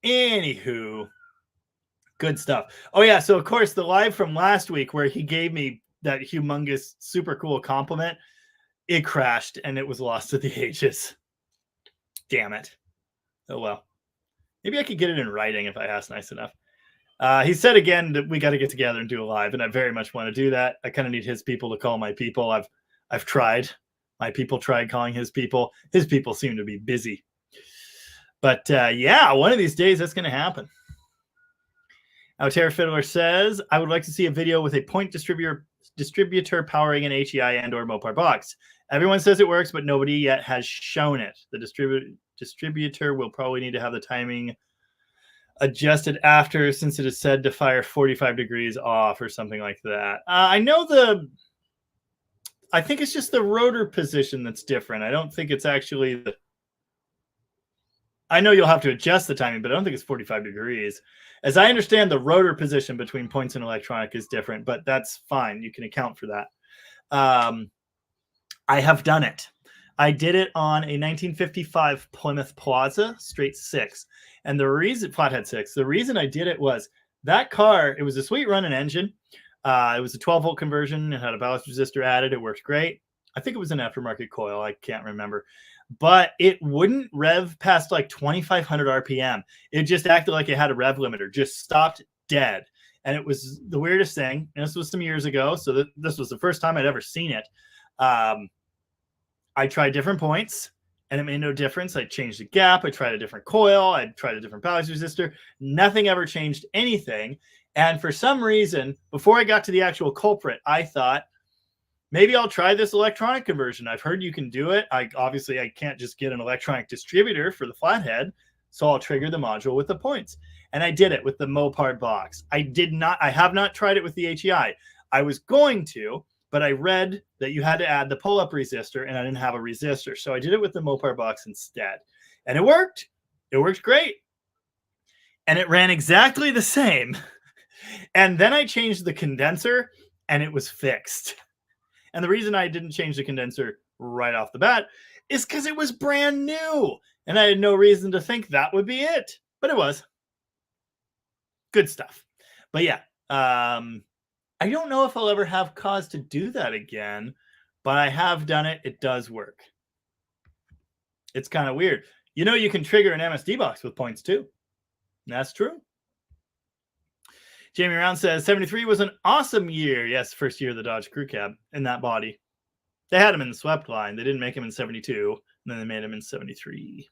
Anywho. Good stuff. Oh, yeah. So, of course, the live from last week where he gave me that humongous, super cool compliment, it crashed and it was lost to the ages. Damn it. Oh, well. Maybe I could get it in writing if I asked nice enough. He said again that we got to get together and do a live, and I very much want to do that. I kind of need his people to call my people. I've tried. My people tried calling his people. His people seem to be busy. But, yeah, one of these days that's going to happen. Terra Fiddler says, I would like to see a video with a point distributor powering an HEI and or Mopar box. Everyone says it works, but nobody yet has shown it. The distributor will probably need to have the timing adjusted after, since it is said to fire 45 degrees off or something like that. I think it's just the rotor position that's different. I don't think it's actually I know you'll have to adjust the timing, but I don't think it's 45 degrees. As I understand, the rotor position between points and electronic is different, but that's fine. You can account for that. I have done it. I did it on a 1955 Plymouth Plaza straight 6. And the reason, flathead 6, the reason I did it was that car, it was a sweet running engine. It was a 12-volt conversion. It had a ballast resistor added. It worked great. I think it was an aftermarket coil. I can't remember. But it wouldn't rev past like 2,500 RPM. It just acted like it had a rev limiter, just stopped dead. And it was the weirdest thing. And this was some years ago. So this was the first time I'd ever seen it. I tried different points and it made no difference. I changed the gap. I tried a different coil. I tried a different ballast resistor. Nothing ever changed anything. And for some reason, before I got to the actual culprit, I thought, maybe I'll try this electronic conversion. I've heard you can do it. I can't just get an electronic distributor for the flathead. So I'll trigger the module with the points. And I did it with the Mopar box. I have not tried it with the HEI. I was going to, but I read that you had to add the pull-up resistor and I didn't have a resistor. So I did it with the Mopar box instead. And it worked. It worked great. And it ran exactly the same. And then I changed the condenser and it was fixed. And the reason I didn't change the condenser right off the bat is because it was brand new. And I had no reason to think that would be it. But it was. Good stuff. But yeah, I don't know if I'll ever have cause to do that again, but I have done it. It does work. It's kind of weird. You know, you can trigger an MSD box with points too. That's true. Jamie Round says 73 was an awesome year. Yes, first year of the Dodge Crew Cab in that body. They had him in the swept line. They didn't make him in 72, and then they made him in 73.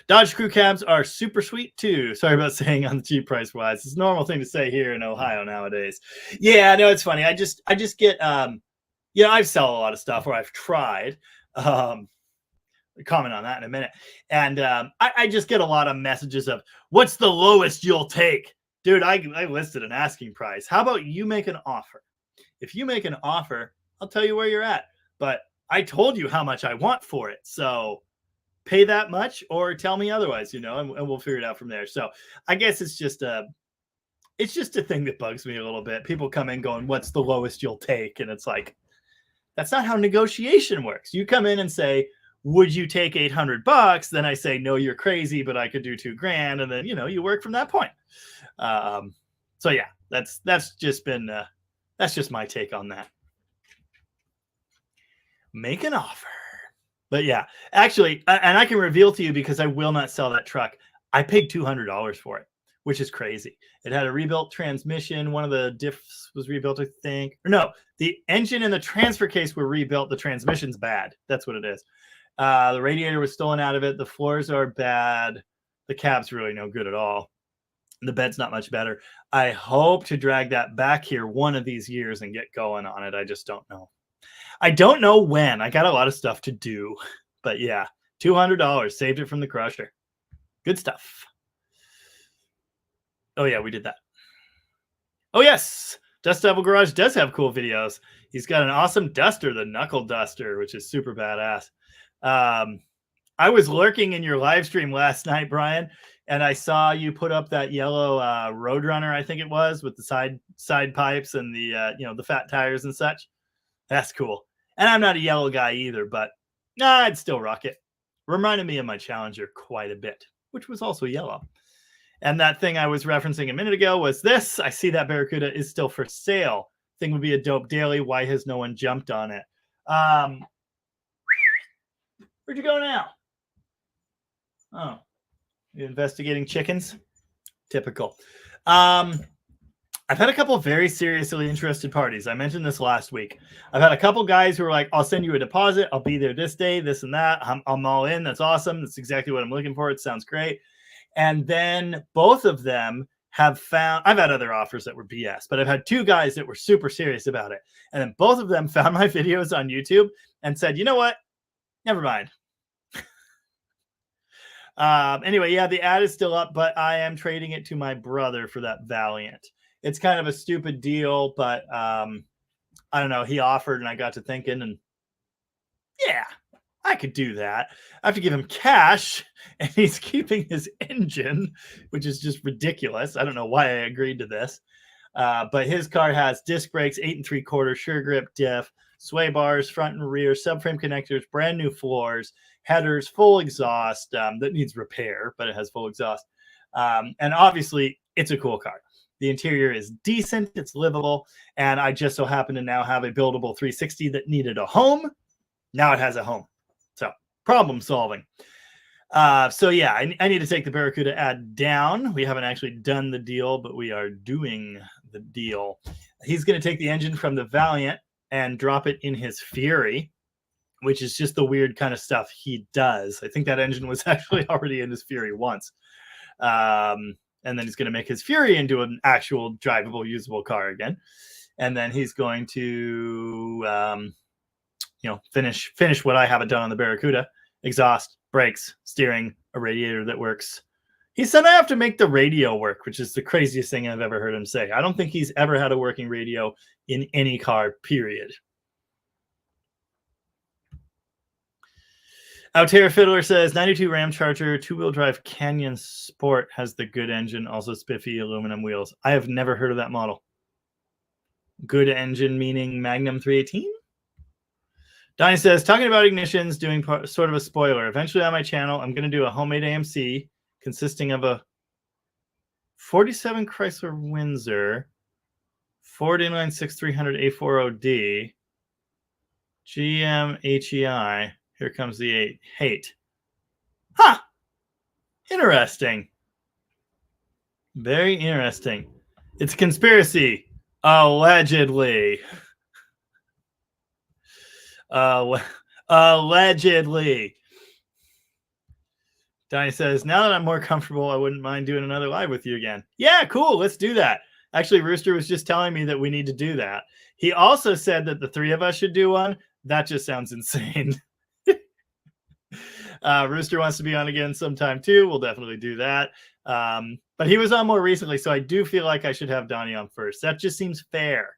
Dodge Crew Cabs are super sweet too. Sorry about saying on the cheap price wise. It's a normal thing to say here in Ohio nowadays. Yeah, no, it's funny. I just get I sell a lot of stuff, or I've tried. Comment on that in a minute. And I just get a lot of messages of what's the lowest you'll take? Dude, I listed an asking price. How about you make an offer? If you make an offer, I'll tell you where you're at. But I told you how much I want for it. So pay that much or tell me otherwise, and we'll figure it out from there. So I guess it's just a thing that bugs me a little bit. People come in going, what's the lowest you'll take? And it's like, that's not how negotiation works. You come in and say, would you take $800? Then I say, no, you're crazy, but I could do $2,000. And then, you work from that point. So yeah, that's just my take on that. Make an offer. But yeah, actually, and I can reveal to you because I will not sell that truck. I paid $200 for it, which is crazy. It had a rebuilt transmission. One of the diffs was rebuilt, I think. Or no, the engine and the transfer case were rebuilt. The transmission's bad. That's what it is. The radiator was stolen out of it. The floors are bad. The cab's really no good at all. The bed's not much better. I hope to drag that back here one of these years and get going on it. I just don't know. I don't know when. I got a lot of stuff to do. But yeah, $200. Saved it from the crusher. Good stuff. Oh yeah, we did that. Oh yes, Dust Devil Garage does have cool videos. He's got an awesome duster, the Knuckle Duster, which is super badass. I was lurking in your live stream last night, Brian, and I saw you put up that yellow Roadrunner, I think it was, with the side pipes and the the fat tires and such. That's cool. And I'm not a yellow guy either, but I'd still rock it. Reminded me of my Challenger quite a bit, which was also yellow. And that thing I was referencing a minute ago was this. I see that Barracuda is still for sale. Thing would be a dope daily. Why has no one jumped on it? Where'd you go now? Oh, you investigating chickens? Typical. I've had a couple of very seriously interested parties. I mentioned this last week. I've had a couple guys who are like, I'll send you a deposit. I'll be there this day, this and that. I'm all in. That's awesome. That's exactly what I'm looking for. It sounds great. And then both of them have found, I've had other offers that were BS, but I've had two guys that were super serious about it. And then both of them found my videos on YouTube and said, you know what? Never mind. Anyway, yeah, the ad is still up, but I am trading it to my brother for that Valiant. It's kind of a stupid deal, but I don't know. He offered and I got to thinking and yeah, I could do that. I have to give him cash and he's keeping his engine, which is just ridiculous. I don't know why I agreed to this. But his car has disc brakes, 8 3/4 sure grip diff, sway bars, front and rear, subframe connectors, brand new floors, headers, full exhaust that needs repair, but it has full exhaust. And obviously, it's a cool car. The interior is decent, it's livable, and I just so happen to now have a buildable 360 that needed a home. Now it has a home. So problem solving. So yeah, I need to take the Barracuda ad down. We haven't actually done the deal, but we are doing the deal. He's going to take the engine from the Valiant and drop it in his Fury, which is just the weird kind of stuff he does. I think that engine was actually already in his Fury once. And then he's going to make his Fury into an actual drivable, usable car again. And then he's going to, finish what I haven't done on the Barracuda: exhaust, brakes, steering, a radiator that works. He said I have to make the radio work, which is the craziest thing I've ever heard him say. I don't think he's ever had a working radio in any car, period. Outera Fiddler says 92 Ram Charger, two-wheel drive Canyon Sport has the good engine, also spiffy aluminum wheels. I have never heard of that model. Good engine meaning Magnum 318? Donnie says, talking about ignitions, doing sort of a spoiler. Eventually on my channel, I'm going to do a homemade AMC consisting of a 47 Chrysler Windsor, Ford inline 6300 A40D, GM HEI. Here comes the hate. Huh. Interesting. Very interesting. It's a conspiracy. Allegedly. Allegedly. Donnie says, now that I'm more comfortable, I wouldn't mind doing another live with you again. Yeah, cool. Let's do that. Actually, Rooster was just telling me that we need to do that. He also said that the three of us should do one. That just sounds insane. Rooster wants to be on again sometime too. We'll definitely do that. But he was on more recently, so I do feel like I should have Donnie on first. That just seems fair.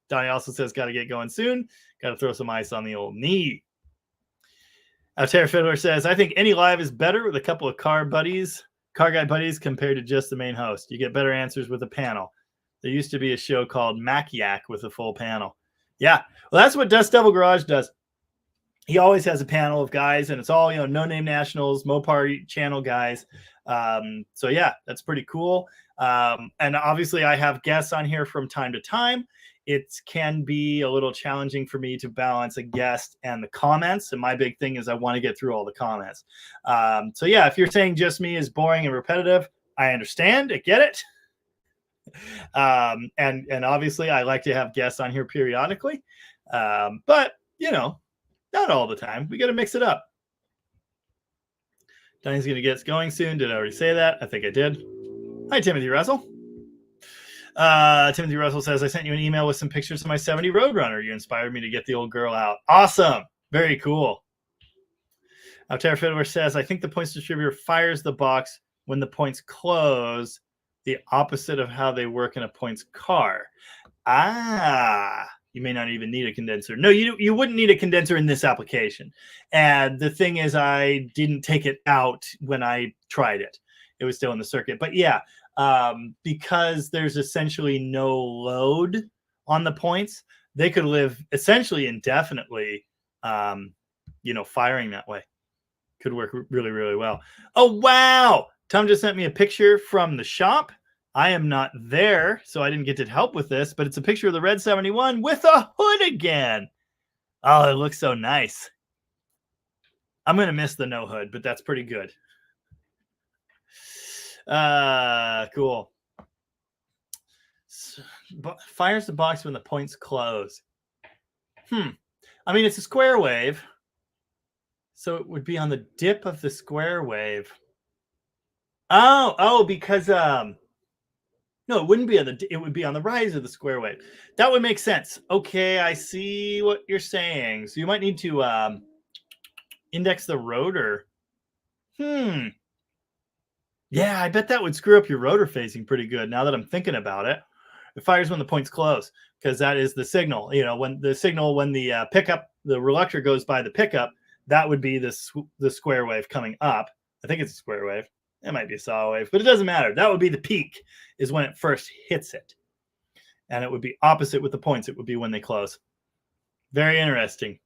Donnie also says, got to get going soon. Got to throw some ice on the old knee. Outera Fiddler says, I think any live is better with a couple of car guy buddies compared to just the main host. You get better answers with a panel. There used to be a show called Mac Yak with a full panel. Yeah, well, that's what Dust Devil Garage does. He always has a panel of guys, and it's all, no name nationals, Mopar channel guys. So yeah, that's pretty cool. And obviously I have guests on here from time to time. It can be a little challenging for me to balance a guest and the comments. And my big thing is I want to get through all the comments. So yeah, if you're saying just me is boring and repetitive, I understand. I get it. And obviously I like to have guests on here periodically. But not all the time. We got to mix it up. Donnie's going to get us going soon. Did I already say that? I think I did. Hi, Timothy Russell. Timothy Russell says, I sent you an email with some pictures of my 70 Roadrunner. You inspired me to get the old girl out. Awesome. Very cool. Outera Fiddler says, I think the points distributor fires the box when the points close, the opposite of how they work in a points car. You may not even need a condenser. No, you wouldn't need a condenser in this application. And the thing is, I didn't take it out when I tried it. It was still in the circuit. But yeah, because there's essentially no load on the points, they could live essentially indefinitely, firing that way. Could work really, really well. Oh, wow. Tom just sent me a picture from the shop. I am not there, so I didn't get to help with this, but it's a picture of the Red 71 with a hood again. Oh, it looks so nice. I'm going to miss the no hood, but that's pretty good. Cool. Fires the box when the points close. I mean, it's a square wave, so it would be on the dip of the square wave. Oh, because no, it wouldn't be it would be on the rise of the square wave. That would make sense. Okay, I see what you're saying. So you might need to index the rotor. Yeah, I bet that would screw up your rotor phasing pretty good now that I'm thinking about it. It fires when the points close because that is the signal. When the pickup, the reluctor goes by the pickup, that would be the square wave coming up. I think it's a square wave. It might be a saw wave, but it doesn't matter. That would be the peak is when it first hits it. And it would be opposite with the points. It would be when they close. Very interesting.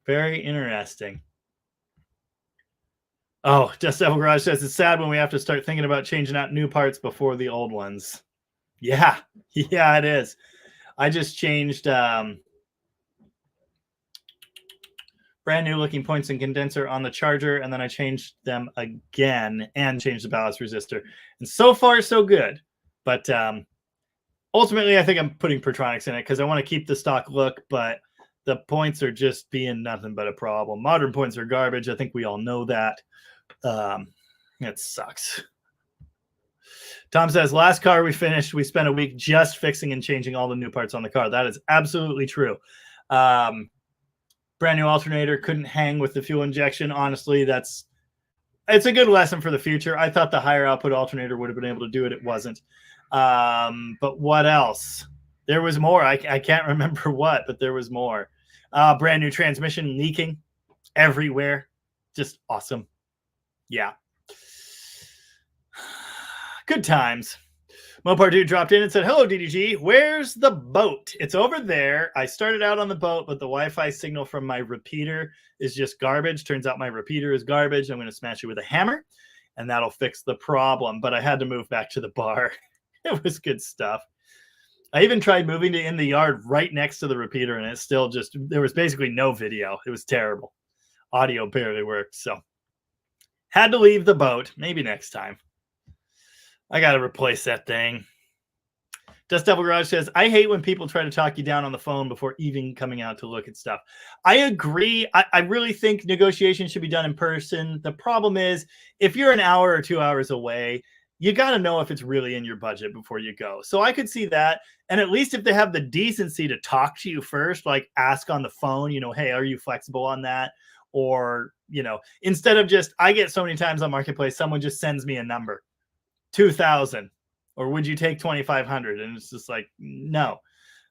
Very interesting. Oh, Just Devil Garage says it's sad when we have to start thinking about changing out new parts before the old ones. Yeah, yeah, it is. I just changed brand new looking points and condenser on the charger, and then I changed them again and changed the ballast resistor. And so far, so good. But ultimately, I think I'm putting Pertronics in it because I want to keep the stock look, but the points are just being nothing but a problem. Modern points are garbage. I think we all know that. It sucks. Tom says, last car we finished, we spent a week just fixing and changing all the new parts on the car. That is absolutely true. Brand new alternator, couldn't hang with the fuel injection. Honestly, it's a good lesson for the future. I thought the higher output alternator would have been able to do it. It wasn't. But what else? There was more. I can't remember what, but there was more. Brand new transmission leaking everywhere. Just awesome. Yeah. Good times. Mopar Dude dropped in and said, hello, DDG. Where's the boat? It's over there. I started out on the boat, but the Wi-Fi signal from my repeater is just garbage. Turns out my repeater is garbage. I'm going to smash it with a hammer, and that'll fix the problem. But I had to move back to the bar. It was good stuff. I even tried moving to in the yard right next to the repeater, and it still just, there was basically no video. It was terrible. Audio barely worked, so had to leave the boat. Maybe next time. I got to replace that thing. Dust Devil Garage says, I hate when people try to talk you down on the phone before even coming out to look at stuff. I agree. I really think negotiation should be done in person. The problem is, if you're an hour or 2 hours away, you got to know if it's really in your budget before you go. So I could see that. And at least if they have the decency to talk to you first, like ask on the phone, hey, are you flexible on that? Or, instead of just, I get so many times on Marketplace, someone just sends me a number. 2,000, or would you take 2,500? And it's just like, no.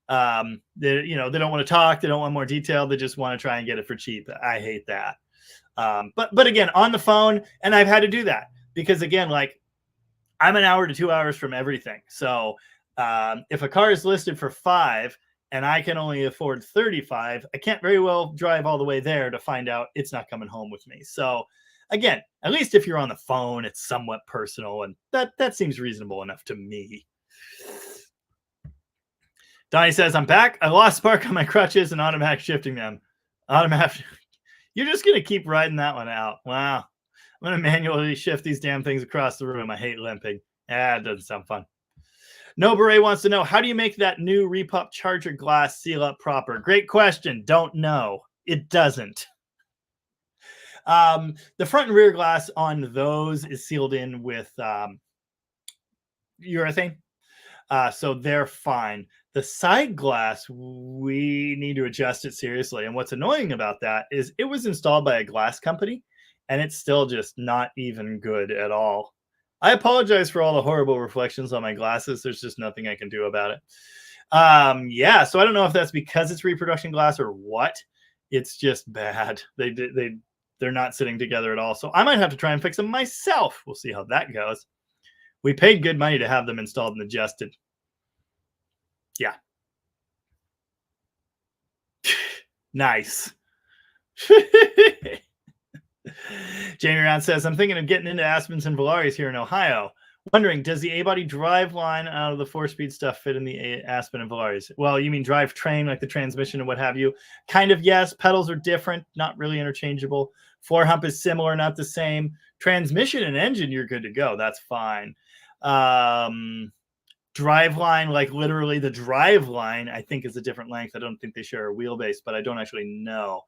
They don't want to talk. They don't want more detail. They just want to try and get it for cheap. I hate that. But again, on the phone, and I've had to do that because again, like I'm an hour to 2 hours from everything. So if a car is listed for 5 and I can only afford 35, I can't very well drive all the way there to find out it's not coming home with me. So again, at least if you're on the phone, it's somewhat personal, and that seems reasonable enough to me. Donnie says, I'm back. I lost spark on my crutches and automatic shifting them. You're just going to keep riding that one out. Wow. I'm going to manually shift these damn things across the room. I hate limping. It doesn't sound fun. No Beret wants to know, how do you make that new repop charger glass seal up proper? Great question. Don't know. It doesn't. The front and rear glass on those is sealed in with urethane. So they're fine. The side glass, we need to adjust it seriously. And what's annoying about that is it was installed by a glass company and it's still just not even good at all. I apologize for all the horrible reflections on my glasses. There's just nothing I can do about it. Yeah, so I don't know if that's because it's reproduction glass or what. It's just bad. They're not sitting together at all. So I might have to try and fix them myself. We'll see how that goes. We paid good money to have them installed and adjusted. Yeah. Nice. Jamie Round says, I'm thinking of getting into Aspens and Valaris here in Ohio. Wondering, does the A-body drive line out of the 4-speed stuff fit in the Aspen and Valaris? Well, you mean drive train, like the transmission and what have you? Kind of, yes. Pedals are different, not really interchangeable. Floor hump is similar, not the same. Transmission and engine, you're good to go. That's fine. Drive line, like literally the drive line, I think is a different length. I don't think they share a wheelbase, but I don't actually know.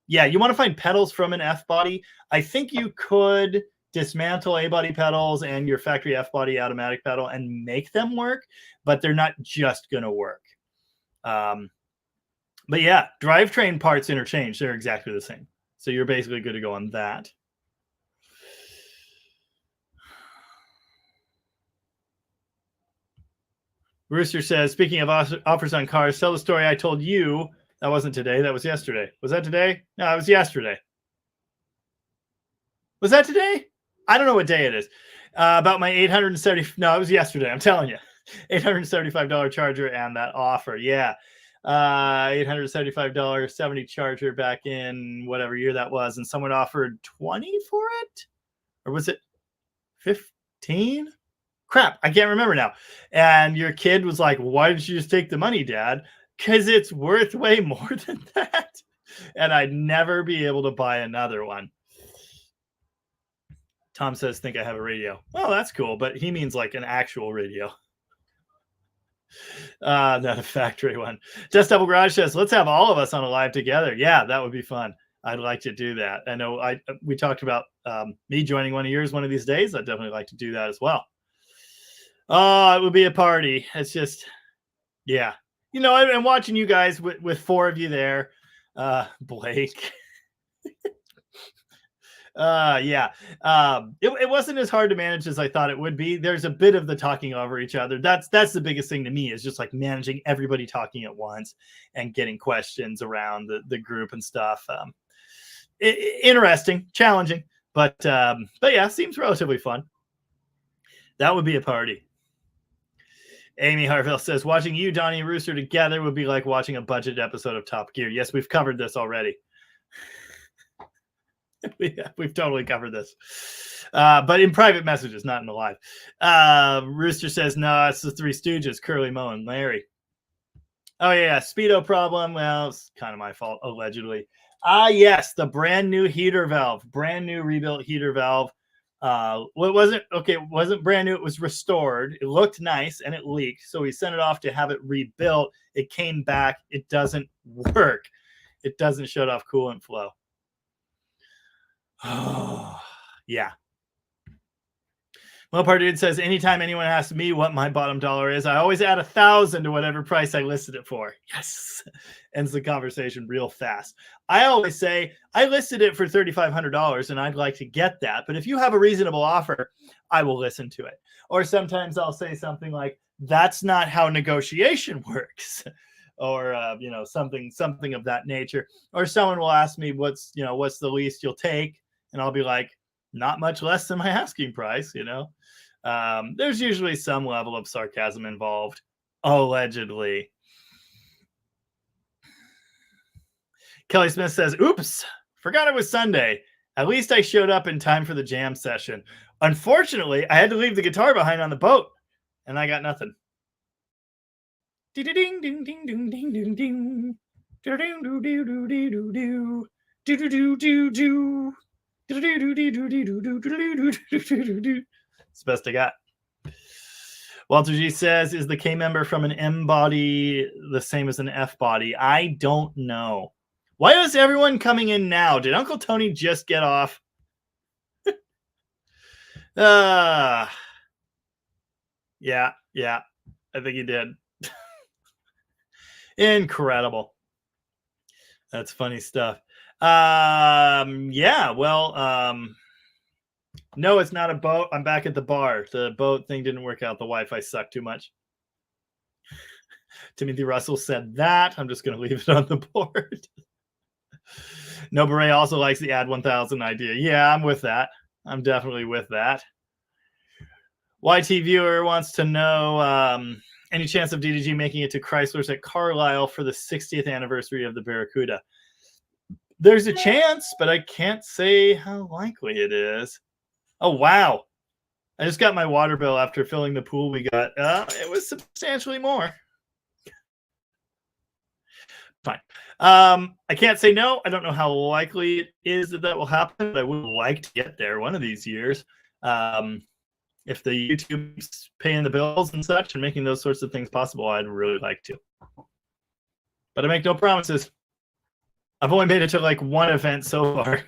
Yeah, you want to find pedals from an F-body. I think you could dismantle A-body pedals and your factory F-body automatic pedal and make them work, but they're not just going to work. But yeah, drivetrain parts interchange. They're exactly the same. So you're basically good to go on that. Rooster says, speaking of offers on cars, tell the story I told you. That wasn't today. That was yesterday. Was that today? No, it was yesterday. Was that today? I don't know what day it is. About my $870. No, it was yesterday. I'm telling you. $875 charger and that offer. Yeah. $875.70 charger back in whatever year that was, and someone offered 20 for it, or was it 15? Crap, I can't remember now. And your kid was like, why did you just take the money, Dad? Because it's worth way more than that. And I'd never be able to buy another one. Tom says, think I have a radio. Oh, that's cool. But he means like an actual radio. Not a factory one. Just Double Garage says, let's have all of us on a live together. Yeah, that would be fun. I'd like to do that. I know we talked about me joining one of yours one of these days. I'd definitely like to do that as well. Oh, it would be a party. It's just, yeah. You know, I've been watching you guys with 4 of you there. Blake. Yeah. It wasn't as hard to manage as I thought it would be. There's a bit of the talking over each other. That's the biggest thing to me, is just like managing everybody talking at once and getting questions around the group and stuff. Interesting, challenging, but yeah, seems relatively fun. That would be a party. Amy Harville says, watching you, Donnie, and Rooster together would be like watching a budget episode of Top Gear. Yes, we've covered this already. We've totally covered this. But in private messages, not in the live. Rooster says, no, it's the Three Stooges, Curly, Moe, and Larry. Oh, yeah, Speedo problem. Well, it's kind of my fault, allegedly. Yes, the brand new heater valve. Brand new rebuilt heater valve. It wasn't brand new. It was restored. It looked nice and it leaked. So we sent it off to have it rebuilt. It came back. It doesn't work. It doesn't shut off coolant flow. Oh, yeah. Mopar Dude says, anytime anyone asks me what my bottom dollar is, I always add 1,000 to whatever price I listed it for. Yes. Ends the conversation real fast. I always say, I listed it for $3,500 and I'd like to get that. But if you have a reasonable offer, I will listen to it. Or sometimes I'll say something like, that's not how negotiation works. Or, something of that nature. Or someone will ask me, what's the least you'll take? And I'll be like, not much less than my asking price, There's usually some level of sarcasm involved, allegedly. Kelly Smith says, oops, forgot it was Sunday. At least I showed up in time for the jam session. Unfortunately, I had to leave the guitar behind on the boat, and I got nothing. Ding ding ding ding ding ding ding ding. Do do do do do do do do do do do do. It's the best I got. Walter G says, is the K member from an M body the same as an F body? I don't know. Why is everyone coming in now? Did Uncle Tony just get off? Yeah. I think he did. Incredible. That's funny stuff. No, it's not a boat. I'm back at the bar. The boat thing didn't work out. The Wi-Fi sucked too much. Timothy Russell said that. I'm just going to leave it on the board. No Beret also likes the add 1,000 idea. Yeah, I'm with that. I'm definitely with that. YT viewer wants to know any chance of DDG making it to Chrysler's at Carlisle for the 60th anniversary of the Barracuda. There's a chance, but I can't say how likely it is. Oh, wow. I just got my water bill after filling the pool we got. It was substantially more. Fine. I can't say no. I don't know how likely it is that will happen, but I would like to get there one of these years. If the YouTube's paying the bills and such and making those sorts of things possible, I'd really like to. But I make no promises. I've only made it to like one event so far.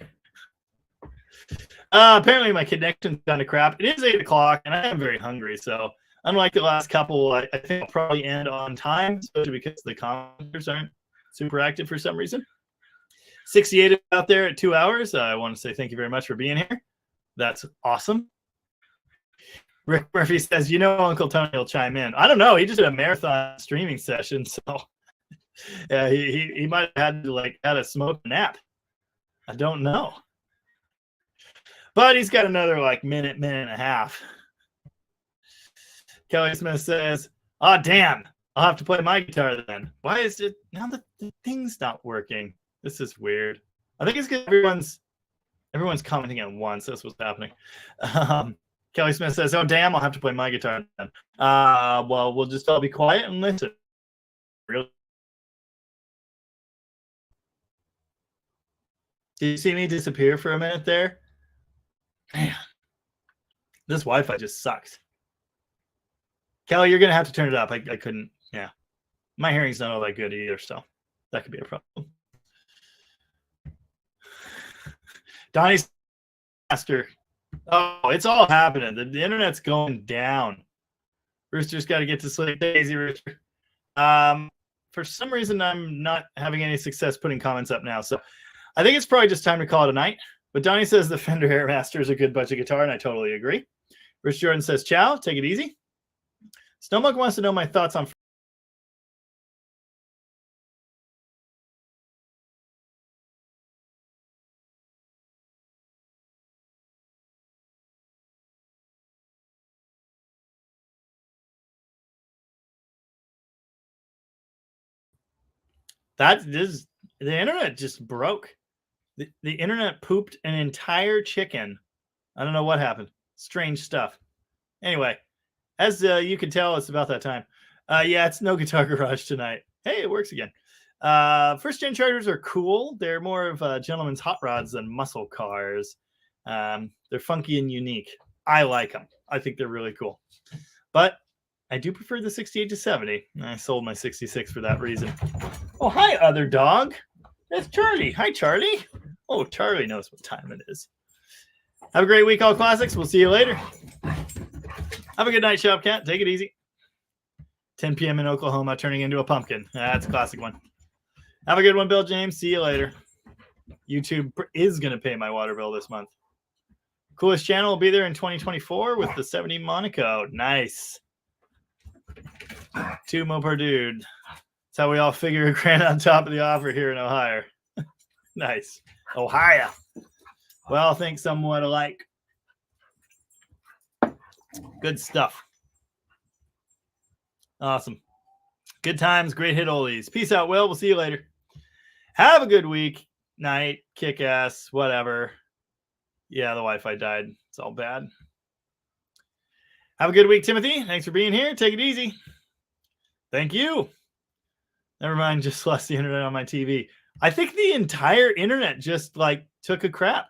Apparently my connection's kind of crap. It is 8 o'clock and I am very hungry. So unlike the last couple, I think I'll probably end on time, especially because the commenters aren't super active for some reason. 68 out there at 2 hours. I want to say thank you very much for being here. That's awesome. Rick Murphy says, Uncle Tony will chime in. I don't know. He just did a marathon streaming session. So he might have had to had a smoke nap. I don't know. But he's got another minute and a half. Kelly Smith says, oh, damn. I'll have to play my guitar then. Why is it now that the thing's not working? This is weird. I think it's because everyone's commenting at once. That's what's happening. Kelly Smith says, "Oh damn, I'll have to play my guitar then." Well, we'll just all be quiet and listen. Really? Did you see me disappear for a minute there? Man, this Wi-Fi just sucks. Kelly, you're gonna have to turn it up. I couldn't. Yeah, my hearing's not all that good either, so that could be a problem. Donnie's master. Oh, it's all happening. The internet's going down. Rooster's got to get to sleep. Daisy Rooster. For some reason, I'm not having any success putting comments up now, so I think it's probably just time to call it a night. But Donnie says the Fender Airmaster is a good budget guitar, and I totally agree. Rich Jordan says, "Ciao, take it easy." Snowmug wants to know my thoughts on. The internet just broke. The internet pooped an entire chicken. I don't know what happened. Strange stuff. Anyway, as you can tell, it's about that time. Yeah, it's no Guitar Garage tonight. Hey, it works again. First gen chargers are cool. They're more of gentlemen's hot rods than muscle cars. They're funky and unique. I like them. I think they're really cool. But I do prefer the 68 to 70. I sold my 66 for that reason. Oh, hi, other dog. That's Charlie. Hi, Charlie. Oh, Charlie knows what time it is. Have a great week, all classics. We'll see you later. Have a good night, Shop Cat. Take it easy. 10 p.m. in Oklahoma, turning into a pumpkin. That's a classic one. Have a good one, Bill James. See you later. YouTube is going to pay my water bill this month. Coolest channel will be there in 2024 with the 70 Monaco. Nice. 2 mo per dude. That's how we all figure a grand on top of the offer here in Ohio. Nice. Ohio. Well, think somewhat alike. Good stuff. Awesome. Good times, great hit oldies. Peace out, Will. We'll see you later. Have a good week, night, kick ass, whatever. Yeah, the Wi-Fi died. It's all bad. Have a good week, Timothy. Thanks for being here. Take it easy. Thank you. Never mind, just lost the internet on my TV. I think the entire internet just took a crap.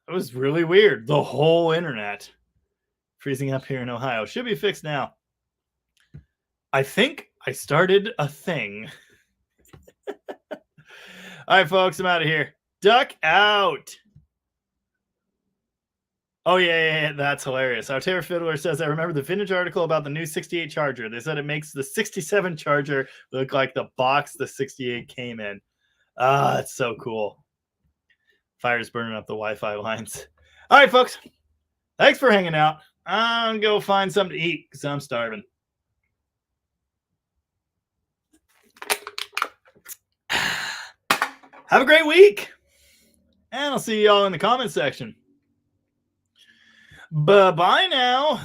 It was really weird. The whole internet freezing up here in Ohio. Should be fixed now. I think I started a thing. All right, folks, I'm out of here. Duck out. Oh, yeah, that's hilarious. Our Terror Fiddler says, I remember the vintage article about the new 68 Charger. They said it makes the 67 Charger look like the box the 68 came in. Ah, it's so cool. Fire's burning up the Wi-Fi lines. All right, folks. Thanks for hanging out. I'm going to go find something to eat because I'm starving. Have a great week. And I'll see you all in the comment section. Bye-bye now.